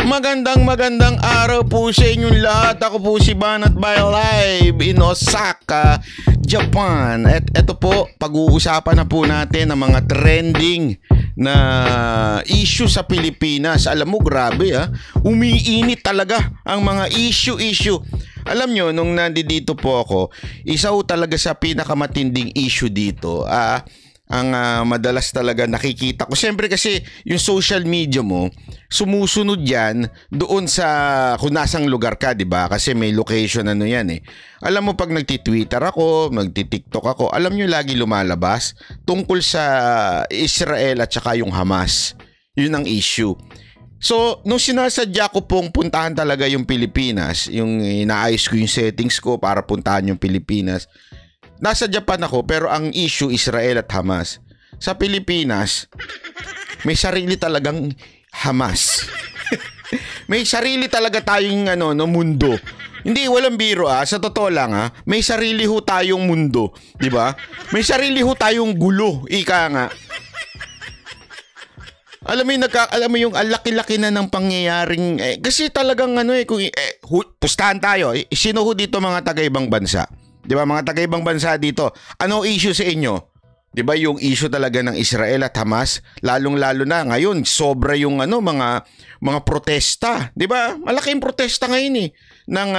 Magandang araw po sa inyong lahat. Ako po si Banat by Live in Osaka, Japan. At eto po, pag-uusapan na po natin ang mga trending na issue sa Pilipinas. Alam mo, grabe umiinit talaga ang mga issue. Alam nyo, nung nandito po ako, isa talaga sa pinakamatinding issue dito, ang madalas talaga nakikita ko. Siyempre kasi yung social media mo, sumusunod yan doon sa kung nasang lugar ka, di ba? Kasi may location yan eh. Alam mo, pag nagti-Twitter ako, nagti-TikTok ako, alam nyo lagi lumalabas tungkol sa Israel at saka yung Hamas. Yun ang issue. So, nung sinasadya ko pong puntahan talaga yung Pilipinas, yung inaayos ko yung settings ko para puntahan yung Pilipinas, nasa Japan ako pero ang issue Israel at Hamas. Sa Pilipinas, may sarili talagang Hamas. May sarili talaga tayong mundo. Hindi, walang biro sa totoo lang may sarili ho tayong mundo, 'di ba? May sarili ho tayong gulo, ika nga. Alam mo yung laki-laki na ng pangyayaring kasi talagang kung pustahan tayo, sino ho dito mga taga-ibang bansa? 'Di ba, mga taga-ibang bansa dito? Ano issue sa inyo? 'Di ba yung issue talaga ng Israel at Hamas, lalong-lalo na ngayon, sobra yung mga protesta, 'di ba? Malaking protesta ngayon ng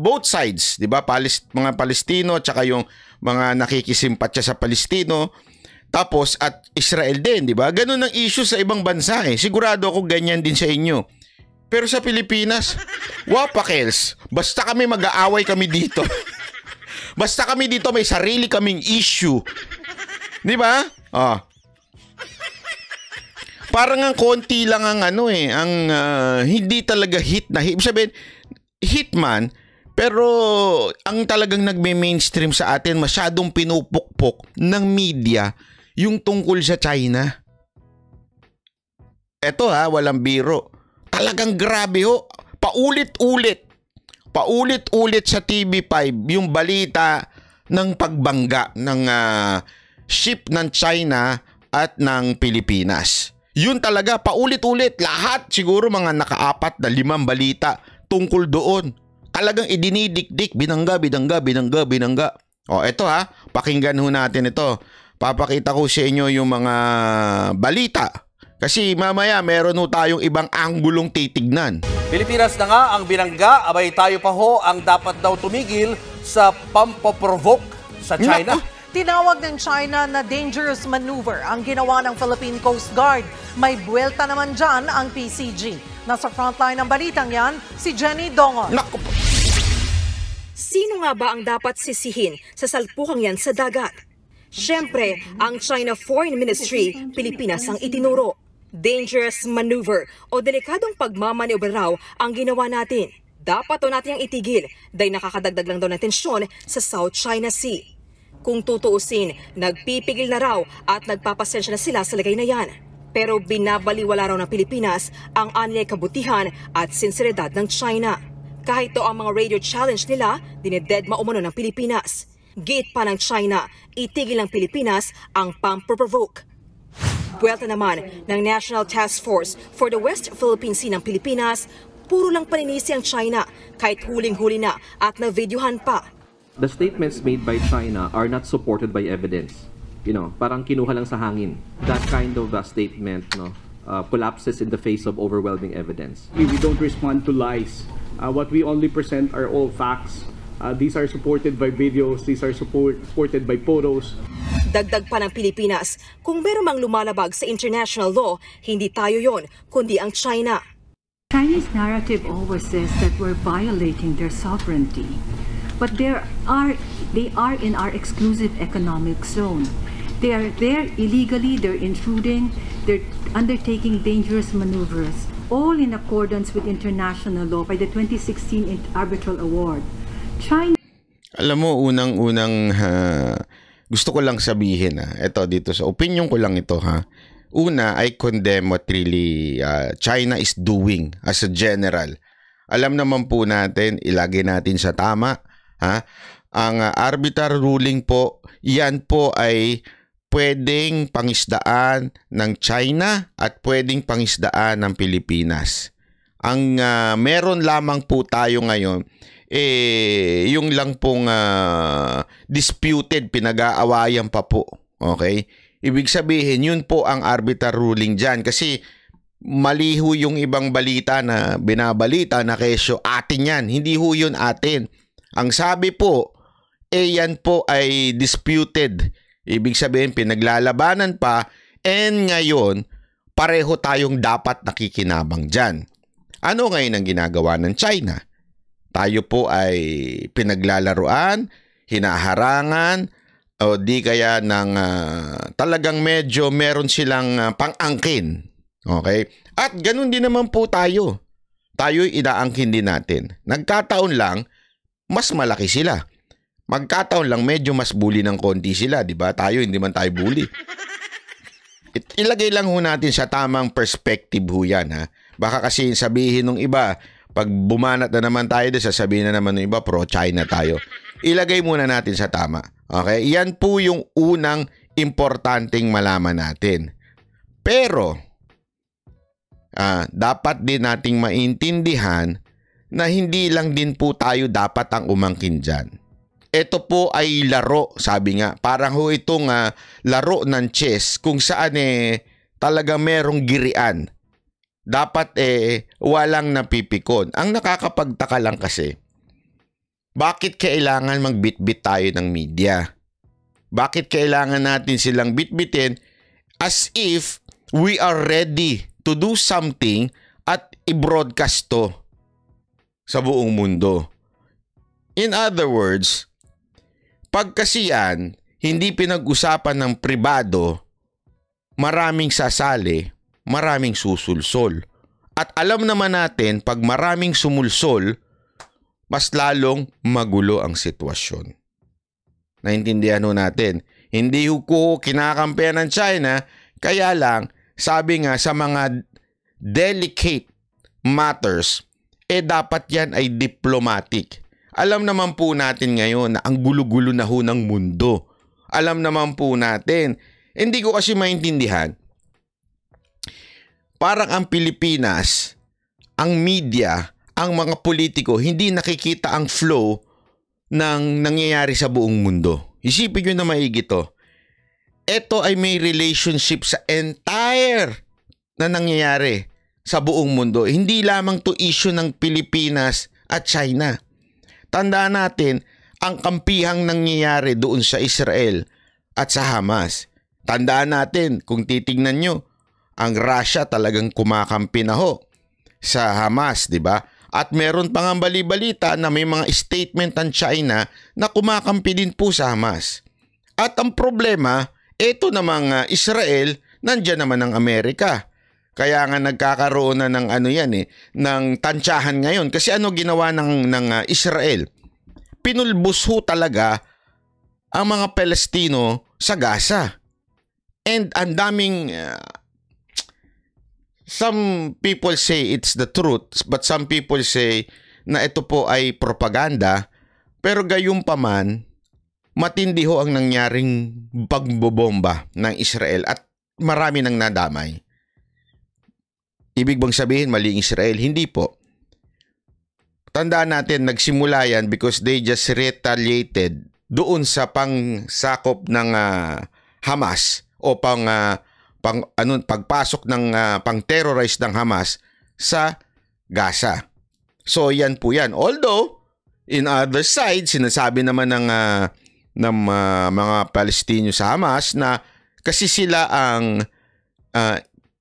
both sides, 'di ba? Mga Palestino at saka yung mga nakikisimpatya sa Palestino. Tapos at Israel din, 'di ba? Ganun ang issue sa ibang bansa Sigurado ako ganyan din sa inyo. Pero sa Pilipinas, wapakels, basta kami mag-aaway kami dito. Basta kami dito may sarili kaming issue. 'Di ba? Parang ang konti lang ang hindi talaga hit na hit. Sabihin, hitman, pero ang talagang nagme-mainstream sa atin, masyadong pinupukpok ng media yung tungkol sa China. Eto walang biro. Talagang grabe Paulit-ulit sa TV5 yung balita ng pagbangga ng ship ng China at ng Pilipinas. Yun talaga, paulit-ulit. Lahat siguro mga naka-4 na 5 balita tungkol doon. Talagang idinidikdik, binangga. Eto pakinggan ho natin ito. Papakita ko sa inyo yung mga balita. Kasi mamaya meron ho tayong ibang anggulong titignan. Pilipinas na nga ang binangga, abay tayo pa ho ang dapat daw tumigil sa pampoprovoke sa China. Tinawag ng China na dangerous maneuver ang ginawa ng Philippine Coast Guard. May buwelta naman dyan ang PCG. Nasa frontline ng balitang yan, si Jenny Dongon. Sino nga ba ang dapat sisihin sa salpukang yan sa dagat? Siyempre, ang China Foreign Ministry, Pilipinas ang itinuro. Dangerous maneuver o delikadong pagmamaneuver raw ang ginawa natin. Dapat natin ang itigil dahil nakakadagdag lang daw ng tensyon sa South China Sea. Kung tutuusin, nagpipigil na raw at nagpapasensya na sila sa lagay na yan. Pero binabaliwala raw ng Pilipinas ang anilay kabutihan at sinseridad ng China. Kahit to ang mga radio challenge nila, dinededma umano ng Pilipinas. Gate pa ng China, itigil ng Pilipinas ang pamprovoke. Buwelta naman ng National Task Force for the West Philippine Sea ng Pilipinas, puro lang paninisi ang China kahit huling-huli na at na-videohan pa. The statements made by China are not supported by evidence. Parang kinuha lang sa hangin. That kind of statement collapses in the face of overwhelming evidence. We don't respond to lies. What we only present are all facts. These are supported by videos, these are supported by photos. Dagdag pa ng Pilipinas, kung meron mang lumalabag sa international law, hindi tayo yon, kundi ang China. Chinese narrative always says that we're violating their sovereignty. But they are in our exclusive economic zone. They are there illegally, they're intruding, they're undertaking dangerous maneuvers, all in accordance with international law by the 2016 Arbitral Award. China. Alam mo, unang-unang gusto ko lang sabihin ito dito sa opinion ko lang ito Una, I condemn what really China is doing as a general. Alam naman po natin, ilagay natin sa tama ang arbitral ruling po, yan po ay pwedeng pangisdaan ng China at pwedeng pangisdaan ng Pilipinas. Ang meron lamang po tayo ngayon, yung lang pong disputed, pinag-aawayan pa po. Okay? Ibig sabihin, yun po ang arbiter ruling dyan. Kasi mali ho yung ibang balita na binabalita na kesyo atin yan. Hindi ho yun atin. Ang sabi po, yan po ay disputed. Ibig sabihin, pinaglalabanan pa, and ngayon, pareho tayong dapat nakikinabang dyan. Ano ngayon ang ginagawa ng China? Tayo po ay pinaglalaruan, hinaharangan, o di kaya ng talagang medyo meron silang pang-angkin. Okay? At ganun din naman po tayo. Tayo'y inaangkin din natin. Nagkataon lang, mas malaki sila. Magkataon lang, medyo mas bully ng konti sila. Diba? Tayo, hindi man tayo bully. Ilagay lang ho natin sa tamang perspective ho yan. Ha? Baka kasi sabihin ng iba, pag bumanat na naman tayo, sasabihin na naman ng iba, pro-China tayo. Ilagay muna natin sa tama. Okay? Yan po yung unang importanteng malaman natin. Pero, dapat din nating maintindihan na hindi lang din po tayo dapat ang umangkin dyan. Ito po ay laro, sabi nga. Parang ho itong laro ng chess kung saan talaga merong girian. Dapat walang napipikon. Ang nakakapagtaka lang kasi, bakit kailangan magbitbit tayo ng media? Bakit kailangan natin silang bitbitin as if we are ready to do something at i-broadcast to sa buong mundo? In other words, pag kasi yan, hindi pinag-usapan ng pribado, maraming sasali, maraming susulsol. At alam naman natin, pag maraming sumulsol, mas lalong magulo ang sitwasyon. Naintindihan ho natin. Hindi ko kinakampihan ng China, kaya lang, sabi nga sa mga delicate matters, dapat yan ay diplomatic. Alam naman po natin ngayon na ang gulo-gulo na ho ng mundo. Alam naman po natin. Hindi ko kasi maintindihan. Parang ang Pilipinas, ang media, ang mga politiko, hindi nakikita ang flow ng nangyayari sa buong mundo. Isipin nyo na maigi to. Ito ay may relationship sa entire na nangyayari sa buong mundo. Hindi lamang to issue ng Pilipinas at China. Tandaan natin ang kampihang nangyayari doon sa Israel at sa Hamas. Tandaan natin, kung titignan nyo, ang Russia talagang kumakampi na ho sa Hamas, di ba? At meron pang ang bali-balita na may mga statement ng China na kumakampi din po sa Hamas. At ang problema, ito namang Israel, nandyan naman ang Amerika. Kaya nga nagkakaroon na ng ng tansyahan ngayon. Kasi ano ginawa ng Israel? Pinulbos ho talaga ang mga Palestino sa Gaza. And ang daming some people say it's the truth, but some people say na ito po ay propaganda. Pero gayunpaman, matindi ho ang nangyaring pagbobomba ng Israel at marami nang nadamay. Ibig bang sabihin mali ang Israel? Hindi po. Tandaan natin, nagsimula yan because they just retaliated doon sa pangsakop ng Hamas o pagpasok ng pang-terrorize ng Hamas sa Gaza. So yan po yan. Although in other side, sinasabi naman ng mga Palestino sa Hamas na kasi sila ang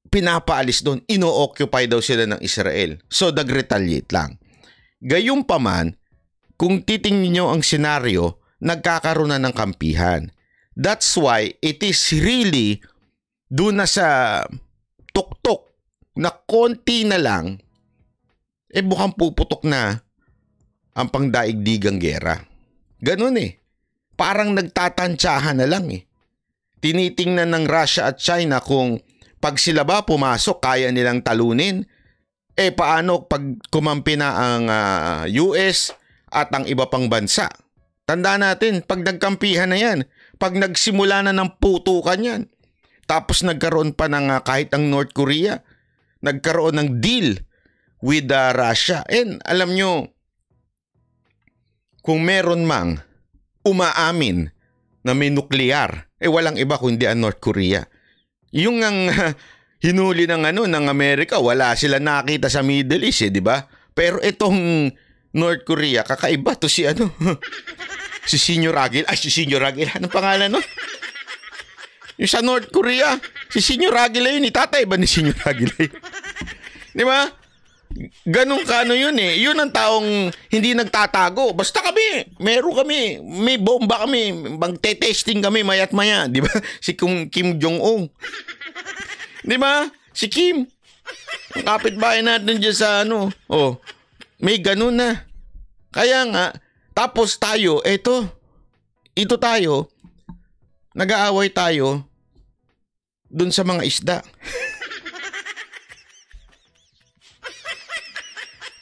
pinapaalis doon, ino-occupy daw sila ng Israel. So nag-retaliate lang. Gayunpaman, kung titingnan nyo ang senaryo, nagkakaroon na ng kampihan. That's why it is really doon na sa tuktok na konti na lang, mukhang puputok na ang pangdaigdigang gera. Ganun Parang nagtatansyahan na lang Tinitingnan ng Russia at China kung pag sila ba pumasok, kaya nilang talunin. Paano pag kumampi na ang US at ang iba pang bansa? Tandaan natin, pag nagkampihan na yan, pag nagsimula na ng putukan yan, tapos nagkaroon pa ng kahit ang North Korea, nagkaroon ng deal with Russia. And alam nyo, kung meron mang umaamin na may nuklear, walang iba kundi ang North Korea. Yung ang hinuli ng ng Amerika, wala sila nakita sa Middle East, di ba? Pero itong North Korea, kakaiba to si si Senior Aguila. Si Senior Aguila, anong pangalan no? Yung sa North Korea, si Senior Aguila yun, itatay ba ni Senior Aguila yun? Di ba? Ganun yun eh. Yun ang taong hindi nagtatago. Basta kami, may bomba kami, magte-testing kami mayat maya. Di ba? Si Kim Jong-un. Di ba? Si Kim. Ang kapitbahay natin dyan sa may ganun na. Kaya nga, tapos tayo, ito tayo, nag-aaway tayo dun sa mga isda.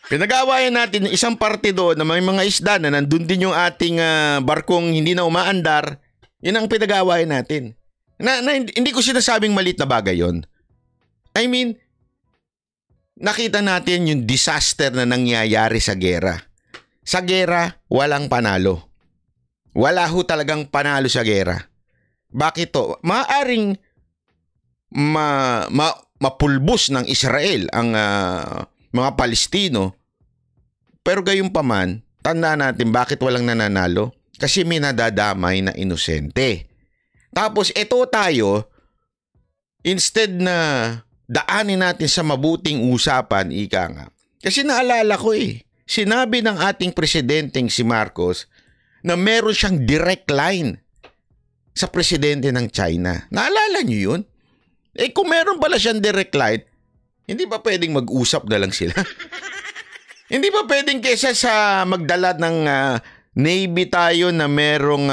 Pinag-aawayan natin isang parte doon na may mga isda na nandun din yung ating barkong hindi na umaandar. Yun ang pinag-aawayan natin. Hindi ko sinasabing malit na bagay yon. I mean, nakita natin yung disaster na nangyayari sa gera. Sa gera, walang panalo. Wala ho talagang panalo sa gera. Bakit to? Maaring mapulbos ng Israel ang mga Palestino. Pero gayunpaman, tandaan natin bakit walang nananalo. Kasi may nadadamay na inosente. Tapos ito tayo, instead na daanin natin sa mabuting usapan, ika nga. Kasi naalala ko sinabi ng ating presidenteng si Marcos na meron siyang direct line sa presidente ng China. Naalala niyo yun? Kung meron pala siyang direct line, hindi ba pwedeng mag-usap na lang sila? Hindi ba pwedeng kesa sa magdala ng Navy tayo na merong,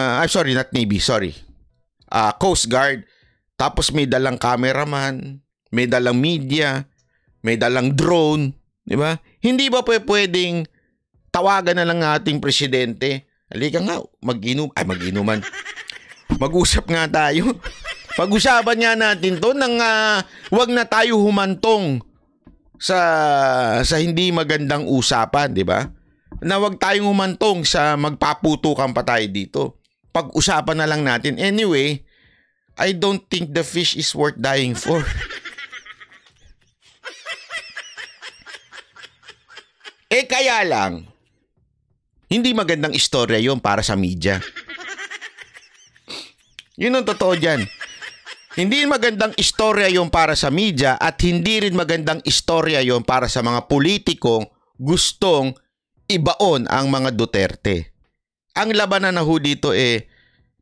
Coast Guard, tapos may dalang cameraman, may dalang media, may dalang drone, di ba? Hindi ba pwedeng tawagan na lang ating presidente? Halika nga, mag-inuman. Mag-usap nga tayo. Pag-usapan nga natin to nang wag na tayo humantong sa hindi magandang usapan, di ba? Na wag tayong humantong sa magpaputukan pa tayo dito. Pag-usapan na lang natin. Anyway, I don't think the fish is worth dying for. Kaya lang, hindi magandang istorya yon para sa media. Yun ang totoo dyan. Hindi magandang istorya yon para sa media at hindi rin magandang istorya yon para sa mga politikong gustong ibaon ang mga Duterte. Ang labanan na ho dito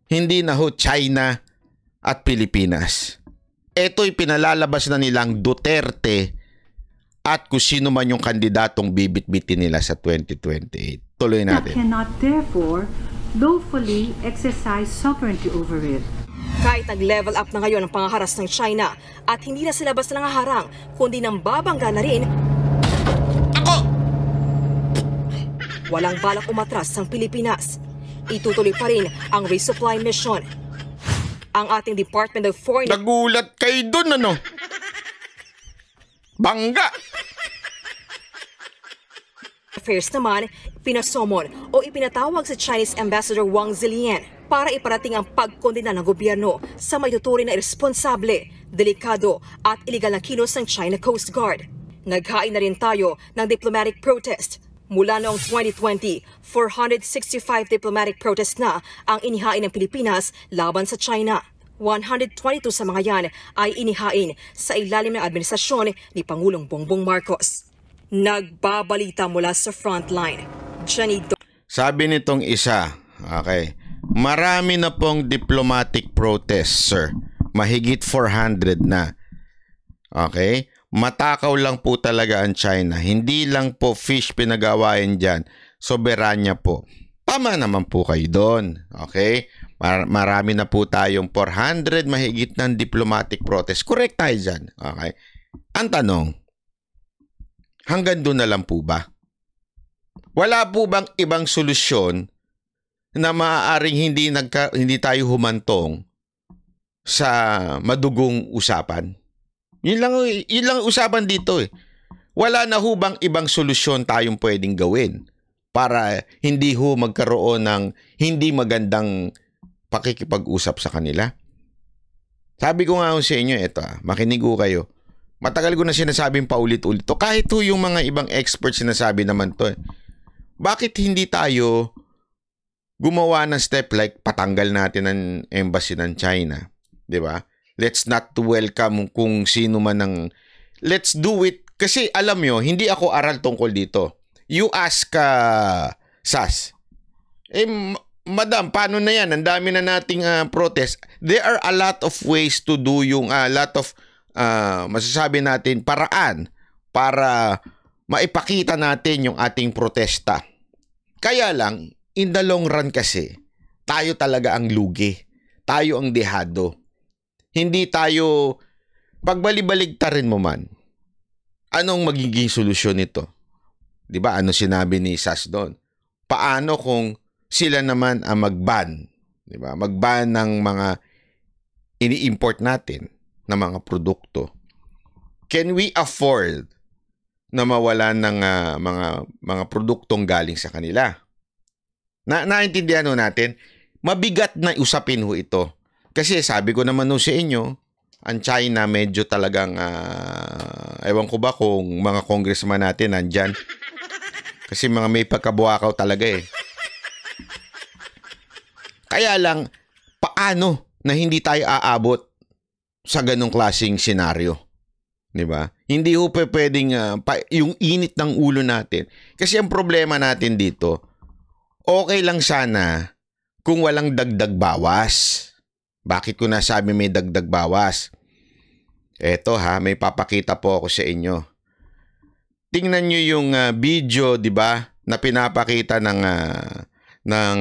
hindi na ho China at Pilipinas. Ito'y pinalalabas na nilang Duterte at kung sino man yung kandidatong bibit-bitin nila sa 2028. Tuloy natin. Cannot therefore lawfully exercise sovereignty over it. Kahit nag-level up na ngayon ang pangaharas ng China at hindi na sila basta nangaharang, kundi nang babangga na rin, walang balak umatras ang Pilipinas. Itutuloy pa rin ang resupply mission. Ang ating Department of Foreign... Nagulat kayo dun, Bangga! Affairs naman, pinasomon o ipinatawag sa Chinese Ambassador Wang Zilian para iparating ang pagkondena ng gobyerno sa maituturing na irresponsable, delikado at iligal na kilos ng China Coast Guard. Naghain na rin tayo ng diplomatic protest. Mula noong 2020, 465 diplomatic protest na ang inihain ng Pilipinas laban sa China. 122 sa mga yan ay inihain sa ilalim ng administrasyon ni Pangulong Bongbong Marcos. Nagbabalita mula sa frontline. Sabi nitong isa, marami na pong diplomatic protest, sir. Mahigit 400 na. Okay? Matakaw lang po talaga ang China. Hindi lang po fish pinagawain dyan. Soberanya po. Tama naman po kayo doon. Okay? Marami na po tayong 400 mahigit ng diplomatic protest. Correct tayo dyan. Okay? Ang tanong, hanggang doon na lang po ba? Wala po bang ibang solusyon na maaaring hindi tayo humantong sa madugong usapan? Yun lang usapan dito . wala na ho bang ibang solusyon tayong pwedeng gawin para hindi ho magkaroon ng hindi magandang pakikipag-usap sa kanila? Sabi ko nga ho sa inyo, eto makinig ho kayo. Matagal ko na sinasabing paulit-ulit to. Kahit ho yung mga ibang experts sinasabi naman to. Bakit hindi tayo gumawa ng step like patanggal natin ang embassy ng China? 'Di ba? Let's not welcome kung sino man ng... Let's do it. Kasi alam nyo, hindi ako aral tungkol dito. You ask SAS. Madam, paano na yan? Ang dami na nating protest. There are a lot of ways to do yung lot of masasabi natin paraan para maipakita natin yung ating protesta. Kaya lang, in the long run kasi, tayo talaga ang lugi. Tayo ang dehado. Hindi tayo, pagbalibaligtarin mo man, anong magiging solusyon nito? Diba? Ano sinabi ni SAS doon? Paano kung sila naman ang mag-ban? Diba? Mag-ban ng mga ini-import natin na mga produkto. Can we afford na mawalan ng mga produktong galing sa kanila? Naintindihan ho natin, mabigat na usapin ho ito. Kasi sabi ko naman ho sa inyo, ang China medyo talagang, ewan ko ba kung mga congressman natin nandyan. Kasi mga may pagkabuakaw talaga eh. Kaya lang, paano na hindi tayo aabot sa ganong klaseng senaryo? Diba? Hindi ho pwedeng yung init ng ulo natin. Kasi ang problema natin dito, okay lang sana kung walang dagdag bawas. Bakit ko nasabi may dagdag bawas? Eto may papakita po ako sa inyo. Tingnan nyo yung video, di ba, na pinapakita ng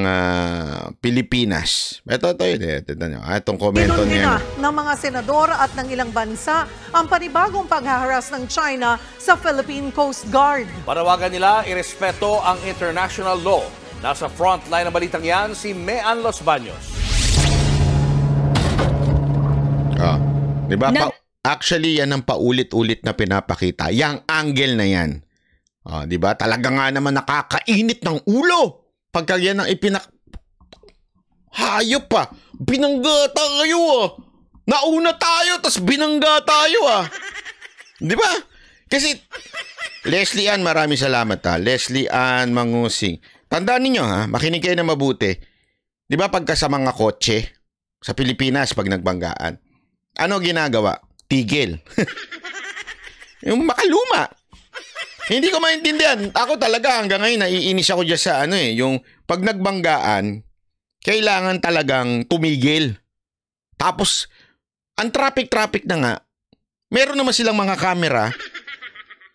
Pilipinas. Ito yun. Itong komento niya. Ng mga senador at ng ilang bansa ang panibagong paghaharas ng China sa Philippine Coast Guard. Panawagan nila, irespeto ang international law. Nasa frontline ng balitang yan, si Mean Los Baños. Diba? Actually, yan ang paulit-ulit na pinapakita. Yang angle na yan. Diba? Talaga nga naman nakakainit ng ulo. Pagka yan ang hayop pa. Binangga tayo Nauna tayo, tas binangga tayo Diba? Kasi, Leslie Ann, maraming salamat Leslie Ann Mangusing. Tandaan ninyo makinig kayo na mabuti. Diba pagka sa mga kotse, sa Pilipinas pag nagbanggaan, ano ginagawa? Tigil. Yung makaluma. Hindi ko maintindihan. Ako talaga hanggang ngayon naiinis ako dyan sa yung pag nagbanggaan, kailangan talagang tumigil. Tapos, ang traffic na nga, meron naman silang mga camera,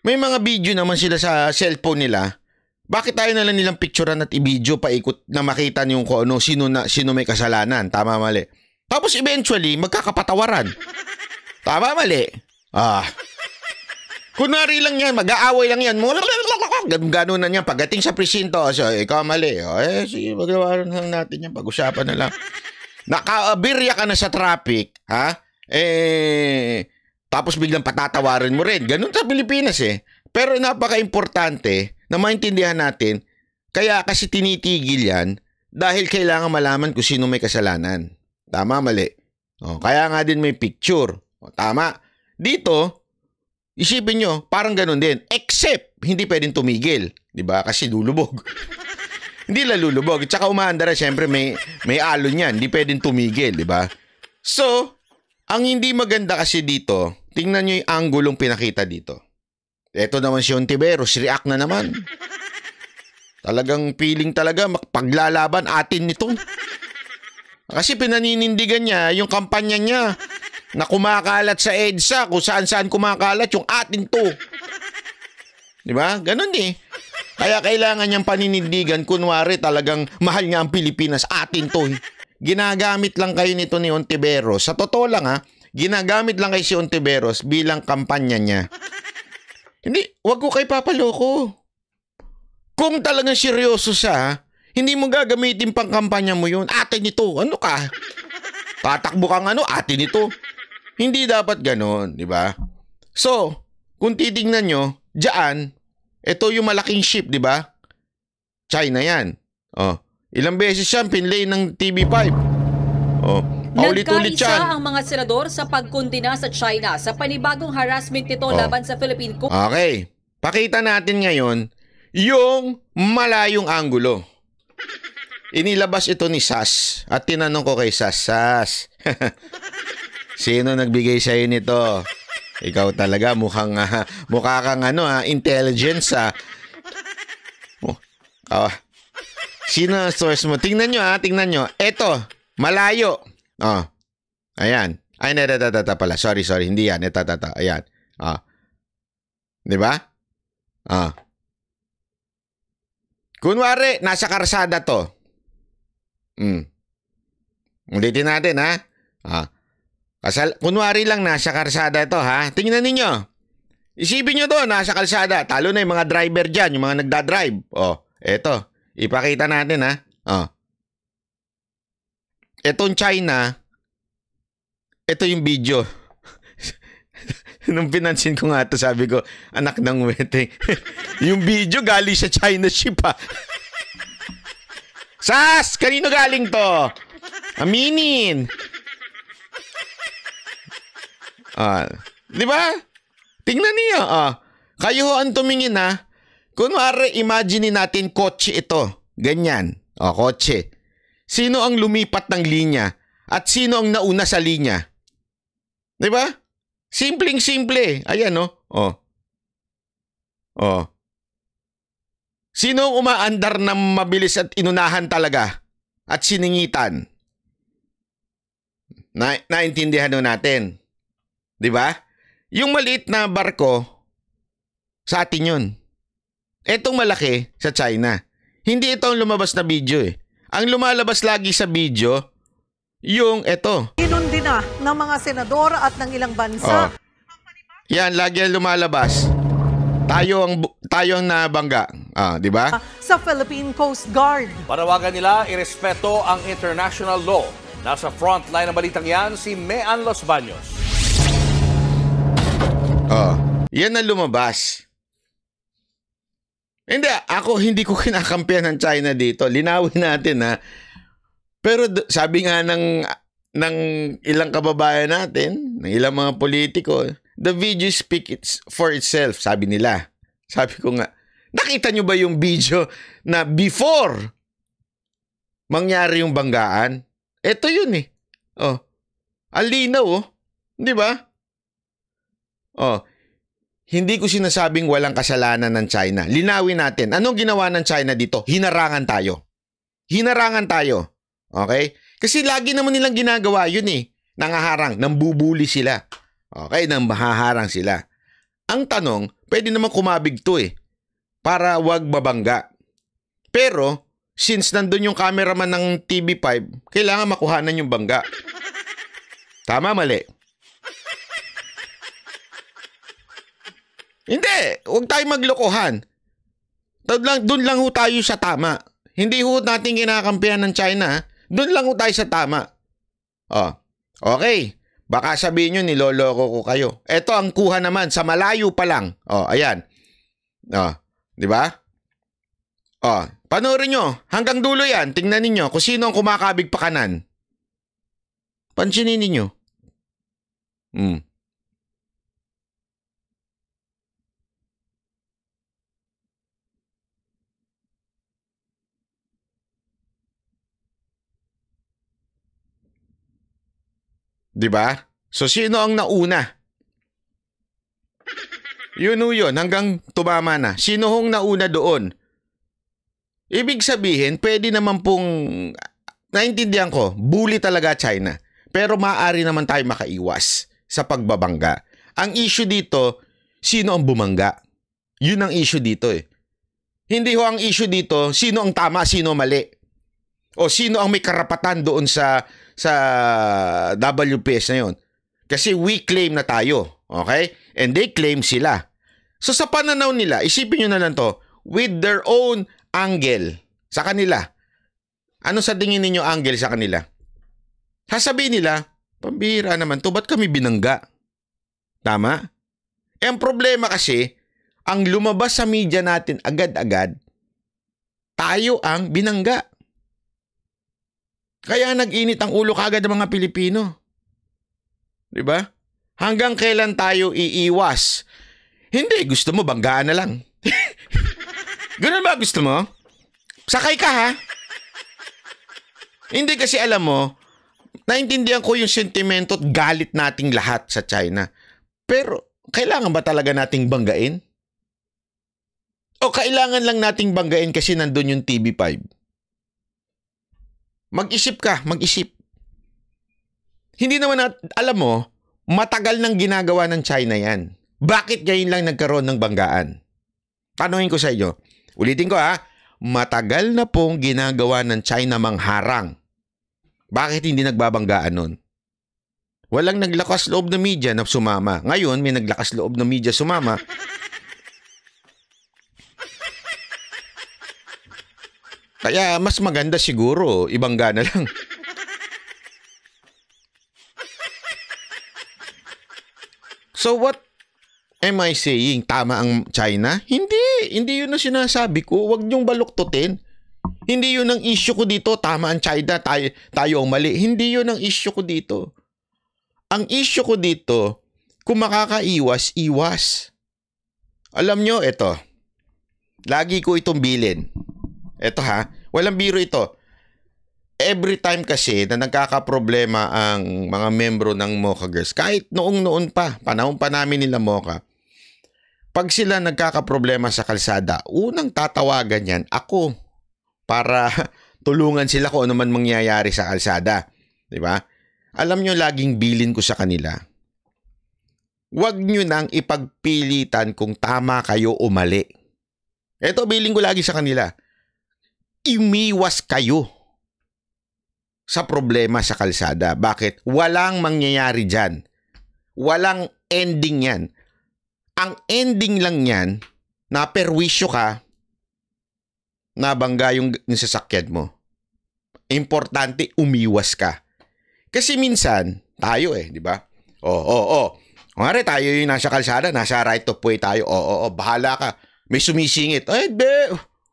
may mga video naman sila sa cellphone nila. Bakit tayo na lang nilang picturean at i-video paikot na makita niyo kung sino may kasalanan? Tama, mali. Tapos eventually, magkakapatawaran. Tama, mali. Kunwari lang yan, mag-aaway lang yan. Gano'n na yan. Pagdating sa presinto, so, ikaw mali. Sige, magawa lang natin yan. Pag-usapan na lang. Nakaabirya ka na sa traffic, tapos biglang patatawarin mo rin. Ganun sa Pilipinas Pero napaka-importante na maintindihan natin, kaya kasi tinitigil yan dahil kailangan malaman kung sino may kasalanan. Tama, mali. Kaya nga din may picture. Tama. Dito, isipin nyo, parang ganun din. Except, hindi pwedeng tumigil. Diba? Kasi lulubog. Hindi lalulubog. Tsaka umaandar, syempre may alon yan. Hindi pwedeng tumigil. Diba? So, ang hindi maganda kasi dito, tingnan nyo yung anggulong pinakita dito. Ito naman si Ontiveros, react na naman. Talagang feeling talaga, paglalaban atin nito. Kasi pinaninindigan niya yung kampanya niya na kumakalat sa EDSA, kung saan-saan kumakalat, yung atin to. Diba? Ganun Kaya kailangan niyang paninindigan, kunwari talagang mahal niya ang Pilipinas, atin to. Ginagamit lang kayo nito ni Ontiveros. Sa totoo lang ginagamit lang kayo si Ontiveros bilang kampanya niya. Hindi, wag ko kayo papaloko. Kung talagang seryoso siya, hindi mo gagamitin pang kampanya mo yun. Atin ito, ano ka? Tatakbo kang atin ito. Hindi dapat ganon, di ba? So, kung titingnan nyo, Diyan, ito yung malaking ship, di ba? China yan. Oh, ilang beses siyang pinlay ng TV5. Oh, paulit-ulit Nagkaisa yan. ang mga senador sa pagkondena sa China sa panibagong harassment nito laban sa Philippine Coast. Okay. Pakita natin ngayon yung malayong anggulo. Inilabas ito ni Sas at tinanong ko kay Sas, sino nagbigay sa'yo nito? Ikaw talaga mukha kang intelligence Sino ang source mo? Tingnan nyo. Eto, malayo. Oh. Ayan. Ay, pala. Sorry. Hindi yan. Ayan. Oh. Di ba? Ah. Kunwari, nasa karsada to. Ulitin natin, ha? Kunwari lang nasa karsada to, ha? Tingnan ninyo. Isipin nyo to, nasa kalsada. Talo na yung mga driver dyan, yung mga nagdadrive. Oh, eto. Ipakita natin, ha? Oh. Etong China, ito yung video. Nung pinansin ko nga ito, sabi ko, anak ng weteng. Yung video galing sa China ship, ha? Sas! Kanino galing to? Aminin! Di ba? Tingnan niyo. Kayo ang tumingin, ha? Kunwari, imagine natin kotse ito. Ganyan. Kotse. Sino ang lumipat ng linya? At sino ang nauna sa linya? Di ba? Simpleng-simple. Ayan, Sino ang umaandar ng mabilis at inunahan talaga? At siningitan? Naintindihan natin. Di ba? Yung maliit na barko, sa atin yun. Etong malaki, sa China. Hindi ito ang lumabas na video eh. Ang lumalabas lagi sa video, yung eto. Inundi na ng mga senador at ng ilang bansa. Yan, lagi ang lumalabas. Tayo ang nabangga. Di ba? Sa Philippine Coast Guard. Panawagan nila, irespeto ang international law. Nasa frontline ng balitang yan, si Mean Los Baños. Yan ang lumabas. Hindi ko kinakampihan ng China dito. Linawin natin, ha. Pero sabi nga ng ilang kababayan natin, ng ilang mga politiko, the video speaks for itself, sabi nila. Sabi ko nga, nakita nyo ba yung video na before mangyari yung banggaan? Ito yun eh. Ang linaw, di ba? Hindi ko sinasabing walang kasalanan ng China. Linawin natin. Anong ginawa ng China dito? Hinarangan tayo. Okay? Kasi lagi naman nilang ginagawa yun eh. Nangaharang, nambubuli sila. Okay? Nang mahaharang sila. Ang tanong, pwede naman kumabig to eh. Para wag mabangga. Pero, since nandun yung cameraman ng TV5, kailangan makuhanan yung bangga. Tama, mali? Hindi, huwag tayo maglokohan. Doon lang ho tayo sa tama. Hindi ho natin kinakampihan ng China. Doon lang ho tayo sa tama. Okay. Baka sabihin nyo, niloloko ko kayo. Ito ang kuha naman, sa malayo pa lang. Ayan. Di ba? Panoorin nyo. Hanggang dulo yan. Tingnan ninyo kung sino ang kumakabig pa kanan. Pansinin ninyo. Diba? So, sino ang nauna? Yun hanggang tumama na. Sino hong nauna doon? Ibig sabihin, pwede naman pong, naintindihan ko, bully talaga China. Pero maaari naman tayo makaiwas sa pagbabangga. Ang issue dito, sino ang bumangga? Yun ang issue dito eh. Hindi ho ang issue dito, sino ang tama, sino mali. O sino ang may karapatan doon sa WPS na yun. Kasi we claim na tayo. Okay? And they claim sila. So sa pananaw nila, isipin nyo na lang to, with their own angle sa kanila. Ano sa tingin ninyo angle sa kanila? Sasabihin nila, pambihira naman to, ba't kami binangga? Tama? Ang problema kasi, ang lumabas sa media natin agad-agad, tayo ang binangga. Kaya nag-init ang ulo kagad ng mga Pilipino. Di ba? Hanggang kailan tayo iiwas? Hindi, gusto mo, banggaan na lang. Ganun ba gusto mo? Sakay ka, ha? Hindi kasi alam mo, naintindihan ko yung sentimento at galit nating lahat sa China. Pero, kailangan ba talaga nating banggain? O kailangan lang nating banggain kasi nandun yung TV5? Mag-isip ka, mag-isip. Hindi naman alam mo, matagal nang ginagawa ng China yan. Bakit ngayon lang nagkaroon ng banggaan? Tanungin ko sa inyo. Ulitin ko ha, matagal na pong ginagawa ng China mangharang. Bakit hindi nagbabanggaan nun? Walang naglakas loob ng media na sumama. Ngayon, may naglakas loob ng media sumama. Kaya mas maganda siguro, ibangga na lang. So what am I saying? Tama ang China? Hindi yun ang sinasabi ko. Huwag niyong baluktutin. Hindi yun ang issue ko dito. Tama ang China, tayo ang mali. Hindi yun ang issue ko dito. Ang issue ko dito, kung makakaiwas, iwas. Alam nyo, ito. Lagi ko itong bilin. Ito ha, walang biro ito. Every time kasi na nagkakaproblema ang mga membro ng Mocha Girls, kahit noong pa, panahon pa namin nila Mocha, pag sila nagkakaproblema sa kalsada, unang tatawagan yan, ako, para tulungan sila kung ano man mangyayari sa kalsada. Diba? Alam nyo, laging bilin ko sa kanila, huwag nyo nang ipagpilitan kung tama kayo o mali. Ito, bilin ko lagi sa kanila. Umiwas kayo sa problema sa kalsada. Bakit? Walang mangyayari dyan. Walang ending yan. Ang ending lang yan, na perwisyo ka, nabangga yung sasakyan mo. Importante, umiwas ka. Kasi minsan, tayo di ba? Ngari tayo yung nasa kalsada, nasa right of way tayo. Bahala ka. May sumisingit. Ay,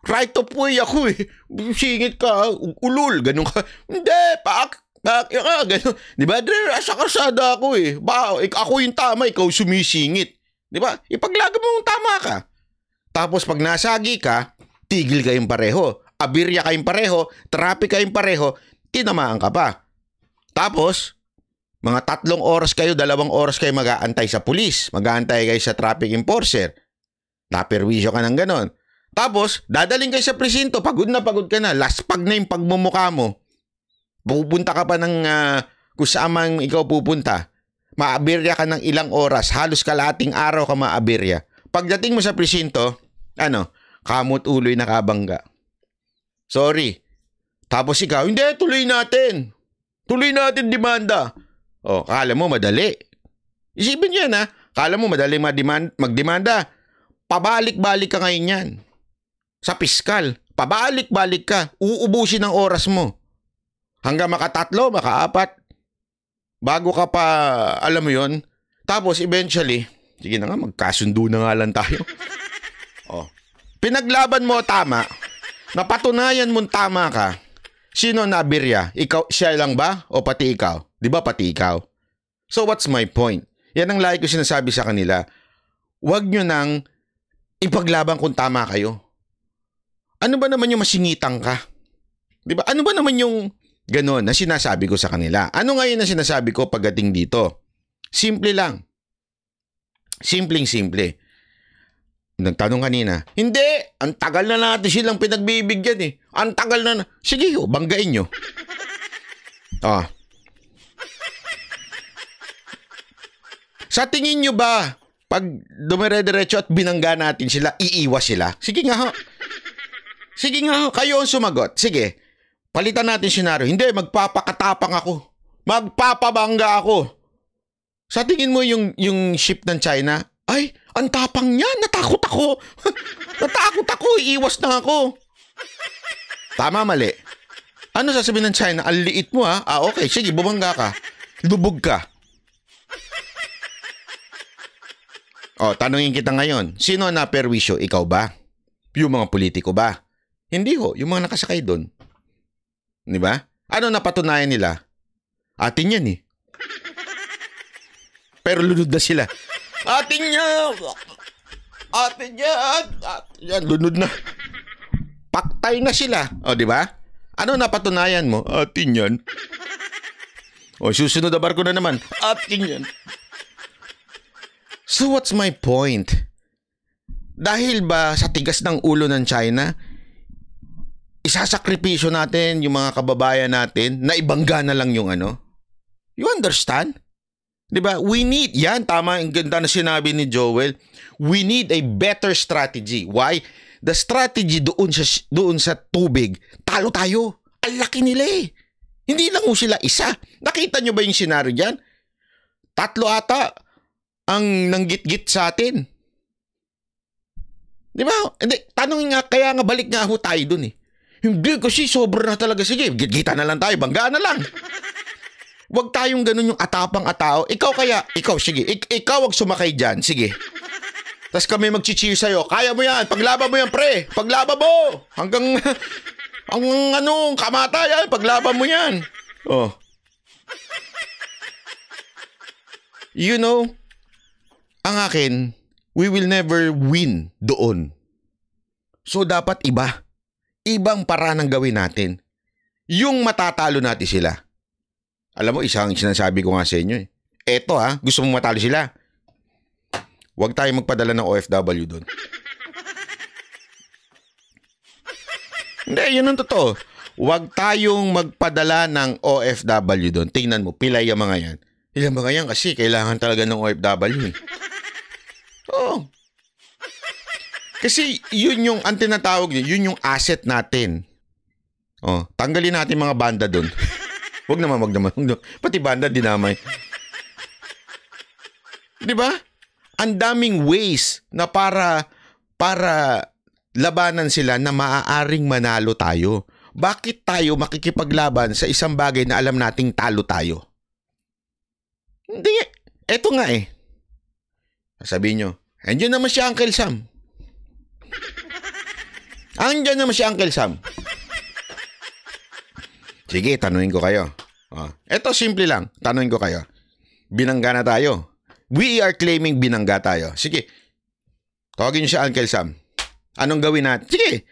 right of way ako Singit ka, ulul, ganun ka. Hindi, ganun. Di ba? Sa kalsada ako ako yung tama, ikaw sumisingit. Di ba? Ipaglaga mo yung tama ka. Tapos pag nasagi ka, tigil kayong pareho. Abirya kayong pareho, traffic kayong pareho, tinamaan ka pa. Tapos, mga 3 oras kayo, 2 oras kayo mag-aantay sa pulis, mag-aantay kayo sa traffic enforcer. Naperwisyo ka ng ganon. Tapos, dadaling kayo sa presinto, pagod ka na, laspag na yung pagmumukha mo. Pupunta ka pa ng kung saan man ikaw pupunta. Maabirya ka ng ilang oras, halos kalating araw ka maabirya. Pagdating mo sa presinto, kamot uloy nakabangga. Sorry. Tapos ikaw, hindi, tuloy natin. Tuloy natin demanda. Kala mo madali. Isipin yan kala mo madali magdemanda. Pabalik-balik ka ngayon yan. Sa piskal, pabalik-balik ka, uubusin ang oras mo. Hanggang maka-3, maka-4, bago ka pa, alam mo yon. Tapos eventually, sige na nga, magkasundo na nga lang tayo. Pinaglaban mo tama, napatunayan mong tama ka, sino nabirya? Ikaw, siya lang ba? O pati ikaw? Di ba pati ikaw? So what's my point? Yan ang lagi ko sinasabi sa kanila. Huwag nyo nang ipaglaban kung tama kayo. Ano ba naman yung masingitang ka? Di ba? Ano ba naman yung ganon na sinasabi ko sa kanila? Ano ngayon na sinasabi ko pagdating dito? Simple lang. Simpleng-simple. Nagtanong kanina, hindi, ang tagal na natin silang pinagbibigyan Ang tagal na. Sige, banggain nyo. Sa tingin nyo ba, pag dumire-diretso at binangga natin sila, iiwas sila? Sige nga kayo ang sumagot. Sige, palitan natin senaryo. Hindi, magpapakatapang ako. Magpapabangga ako. Sa tingin mo yung ship ng China, ay, ang tapang niya, natakot ako. Natakot ako, iiwas na ako. Tama, mali. Ano sasabihin ng China? Ang liit mo okay, sige, bumangga ka. Lubog ka. Tanungin kita ngayon, sino na perwisyo? Ikaw ba? Yung mga politiko ba? Hindi ho, yung mga nakasakay doon. Di ba? Ano napatunayan nila? Atin yan eh. Pero lunod na sila. Atin yan! Atin yan! Atin yan! Lunod na. Paktay na sila. Di ba? Ano napatunayan mo? Atin yan. Susunod na barko na naman. Atin yan. So what's my point? Dahil ba sa tigas ng ulo ng China, isasakripisyo natin yung mga kababayan natin na ibangga na lang yung ano? You understand? Diba? We need, yan, tama, ang ganda na sinabi ni Joel. We need a better strategy. Why? The strategy doon sa tubig, talo tayo. Ang laki nila eh. Hindi lang sila isa. Nakita nyo ba yung senaryo dyan? 3 ata ang nanggit-git sa atin. Di ba? Hindi, tanongin nga, kaya nga balik nga ho tayo dun eh. Hindi kasi sobra na talaga. Sige, git-gita na lang tayo, banggaan na lang. Huwag tayong ganun yung atapang-atao. Ikaw, sige, ikaw wag sumakay dyan, sige. Tapos kami mag-cheer sa'yo. Kaya mo yan, paglaban mo yan pre, paglaban mo. Hanggang, kamatayan, paglaban mo yan. You know, ang akin, we will never win doon. So dapat iba. Ibang paraan ang gawin natin. Yung matatalo natin sila. Alam mo, isang sinasabi ko nga sa inyo eh. Eto gusto mong matalo sila. Huwag tayong magpadala ng OFW doon. Hindi, yun ang totoo. Huwag tayong magpadala ng OFW doon. Tingnan mo, pilay yung mga yan. Ilang mga yan kasi kailangan talaga ng OFW eh. Kasi yun yung ang tinatawag niyo, yun yung asset natin. Tanggalin natin mga banda doon. Wag naman. Pati banda dinamay. 'Di ba? Ang daming ways na para labanan sila na maaaring manalo tayo. Bakit tayo makikipaglaban sa isang bagay na alam nating talo tayo? Hindi. Eto nga eh. Sabihin nyo, andiyan naman si Uncle Sam. Andiyan naman si Uncle Sam. Sige, tanungin ko kayo. Eto, simple lang. Tanungin ko kayo. Binangga na tayo. We are claiming binangga tayo. Sige. Tawagin nyo si Uncle Sam. Anong gawin natin? Sige.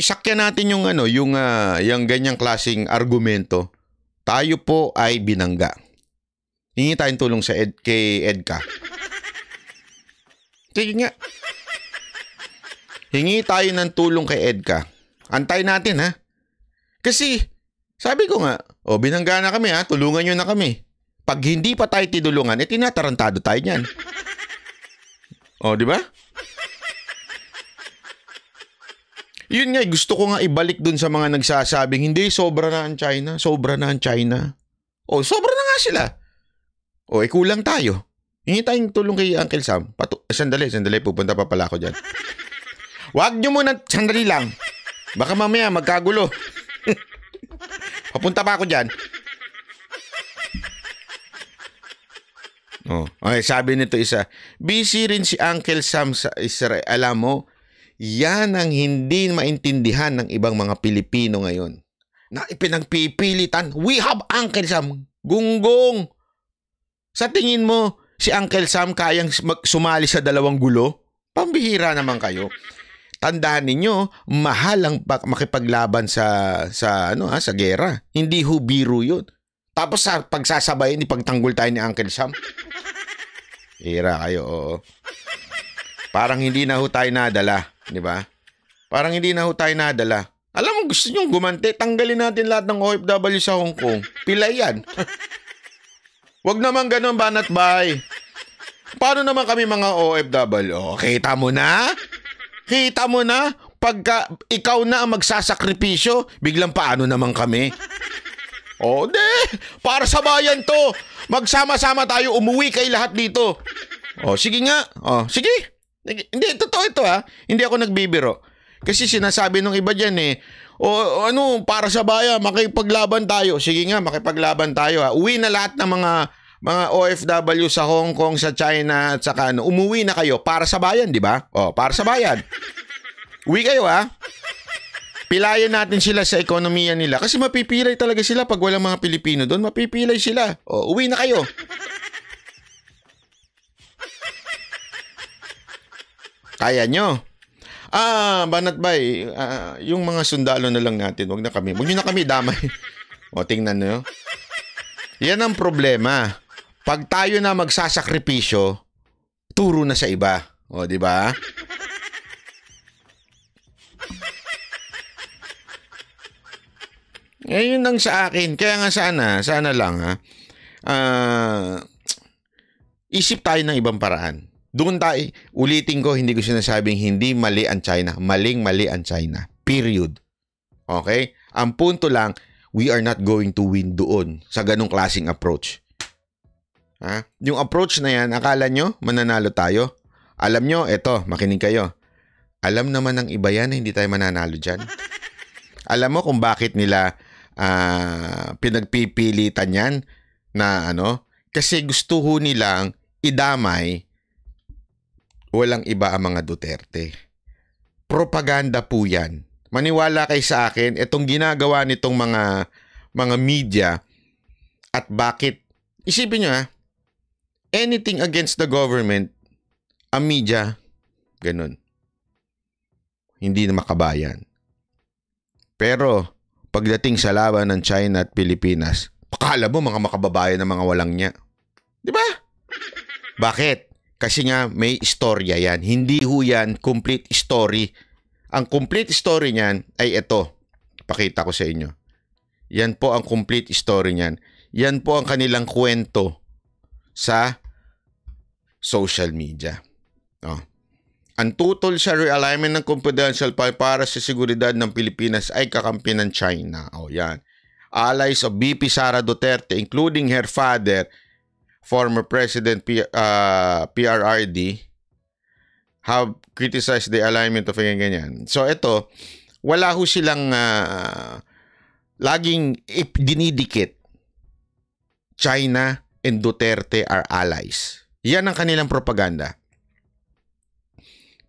Sakyan natin yung yung ganyang klaseng argumento. Tayo po ay binangga. Hingi tayong tulong kay Edka. Sige nga. Hingi tayo ng tulong kay Edka. Antay natin Kasi, sabi ko nga, binangga na kami tulungan nyo na kami. Pag hindi pa tayo tinulungan, tinatarantado tayo niyan. Di ba? Yun nga, gusto ko nga ibalik dun sa mga nagsasabing, hindi, sobra na ang China. Sobra na ang China. Sobra na nga sila. Kulang tayo. Hingi tayong tulong kay Uncle Sam. Sandali, pupunta pa pala ako dyan. Wag nyo muna, sandali lang. Baka mamaya magkagulo. Papunta pa ako dyan. Okay, sabi nito isa, busy rin si Uncle Sam sa Israel. Alam mo, yan ang hindi maintindihan ng ibang mga Pilipino ngayon. Na ipinagpipilitan, we have Uncle Sam. Gunggong. Sa tingin mo, si Uncle Sam kayang sumali sa 2 gulo? Pambihira naman kayo. Tandaan ninyo, mahal ang makipaglaban sa gera. Hindi ho biro yun. Tapos sa pagsasabayin, ipagtanggol tayo ni Uncle Sam. Hira kayo, oo. Parang hindi na ho tayo nadala, di ba? Parang hindi na ho tayo nadala. Alam mo, gusto nyo gumante, tanggalin natin lahat ng OFW sa Hong Kong. Pilay yan. Wag naman ganun, banat bay. Paano naman kami mga OFW? Kita mo na? Kita mo na? Pagka ikaw na ang magsasakripisyo, biglang paano naman kami? Para sa bayan to. Magsama-sama tayo, umuwi kay lahat dito. Sige nga. Sige. Hindi, totoo ito Hindi ako nagbibiro. Kasi sinasabi nung iba dyan para sa bayan, makipaglaban tayo. Sige nga, makipaglaban tayo Uwi na lahat ng mga mga OFW sa Hong Kong, sa China, at saka umuwi na kayo para sa bayan, di ba? Para sa bayan. Uwi kayo, ha? Pilayan natin sila sa ekonomiya nila kasi mapipilay talaga sila pag walang mga Pilipino doon. Mapipilay sila. Uwi na kayo. Kaya nyo. Banat Bay, yung mga sundalo na lang natin, wag na kami. Wag nyo na kami damay. Tingnan nyo. Yan ang problema. Pag tayo na magsasakripisyo, turo na sa iba. Di ba? Yun lang sa akin. Kaya nga sana lang isip tayo ng ibang paraan. Doon tayo, ulitin ko, hindi ko sinasabing hindi mali ang China. Maling-mali ang China. Period. Okay? Ang punto lang, we are not going to win doon sa ganong klaseng approach. Yung approach na yan, akala nyo, mananalo tayo? Alam nyo, eto, makinig kayo. Alam naman ng iba yan na hindi tayo mananalo dyan. Alam mo kung bakit nila pinagpipilitan yan na kasi gusto ho nilang idamay walang iba ang mga Duterte. Propaganda po yan. Maniwala kayo sa akin, itong ginagawa nitong mga media at bakit, isipin nyo anything against the government, ang media, ganun. Hindi na makabayan. Pero, pagdating sa laban ng China at Pilipinas, akala mo mga makababayan ng mga walang niya. Di ba? Bakit? Kasi nga may istorya yan. Hindi ho yan complete story. Ang complete story niyan ay ito. Pakita ko sa inyo. Yan po ang complete story niyan. Yan po ang kanilang kwento sa social media. Ang tutol sa realignment ng confidential file para sa seguridad ng Pilipinas ay kakampi ng China. Yan. Allies of BP Sara Duterte, including her father, former President PRRD, have criticized the alignment of ganyan. So ito, wala ho silang laging dinidikit. China and Duterte are allies. Yan ang kanilang propaganda.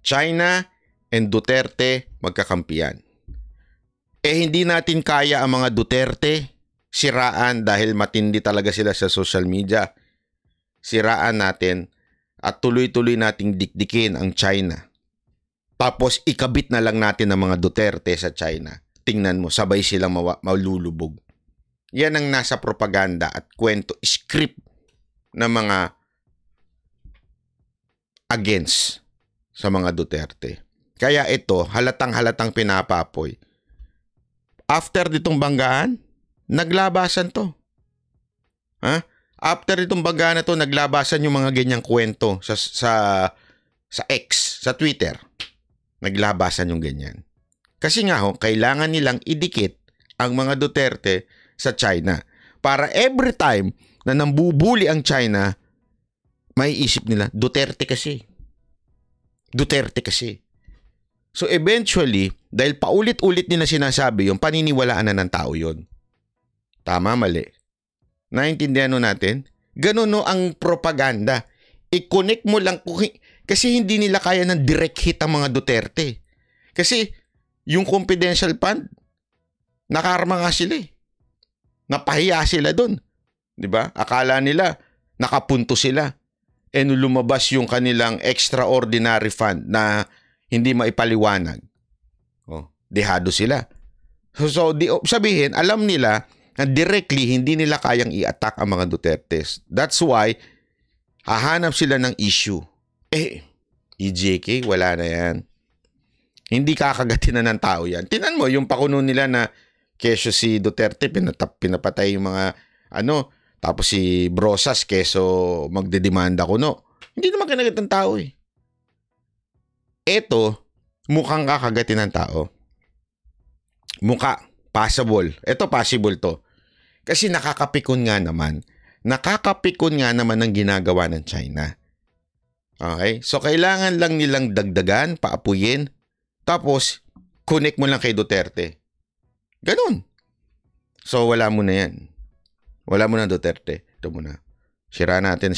China and Duterte magkakampiyan. Hindi natin kaya ang mga Duterte siraan dahil matindi talaga sila sa social media. Siraan natin at tuloy-tuloy nating dikdikin ang China. Tapos ikabit na lang natin ang mga Duterte sa China. Tingnan mo, sabay silang malulubog. Yan ang nasa propaganda at kwento, script ng mga against sa mga Duterte. Kaya ito, halatang-halatang pinapapoy. After ditong banggaan, naglabasan to. After itong baga na to, naglabasan yung mga ganyang kwento sa X, sa Twitter. Naglabasan yung ganyan. Kasi nga kailangan nilang idikit ang mga Duterte sa China. Para every time na nambubuli ang China, may isip nila, Duterte kasi. Duterte kasi. So eventually, dahil paulit-ulit nila sinasabi yung paniniwalaan na ng tao yun. Tama, mali. Naintindihan natin? Ganun ang propaganda. I-connect mo lang kasi hindi nila kaya ng direct hit ang mga Duterte. Kasi yung confidential fund, nakarma nga sila Napahiya sila dun. Diba? Akala nila, nakapunto sila. Lumabas yung kanilang extraordinary fund na hindi maipaliwanag. Dehado sila. So sabihin, alam nila na directly hindi nila kayang i-attack ang mga Dutertes. That's why hahanap sila ng issue. EJK, wala na yan. Hindi kakagatin na ng tao yan. Tinan mo yung pakuno nila na keso si Duterte, pinapatay yung mga tapos si Brosas keso magdedemanda kuno. Hindi naman kinagat ng tao Eto, mukhang kakagatin ng tao. Mukha, possible. Ito possible to. Kasi nakakapikon nga naman ang ginagawa ng China. Okay? So, kailangan lang nilang dagdagan, paapuyin, tapos, connect mo lang kay Duterte. Ganun. So, wala mo na yan. Wala mo na Duterte. Ito muna. banatan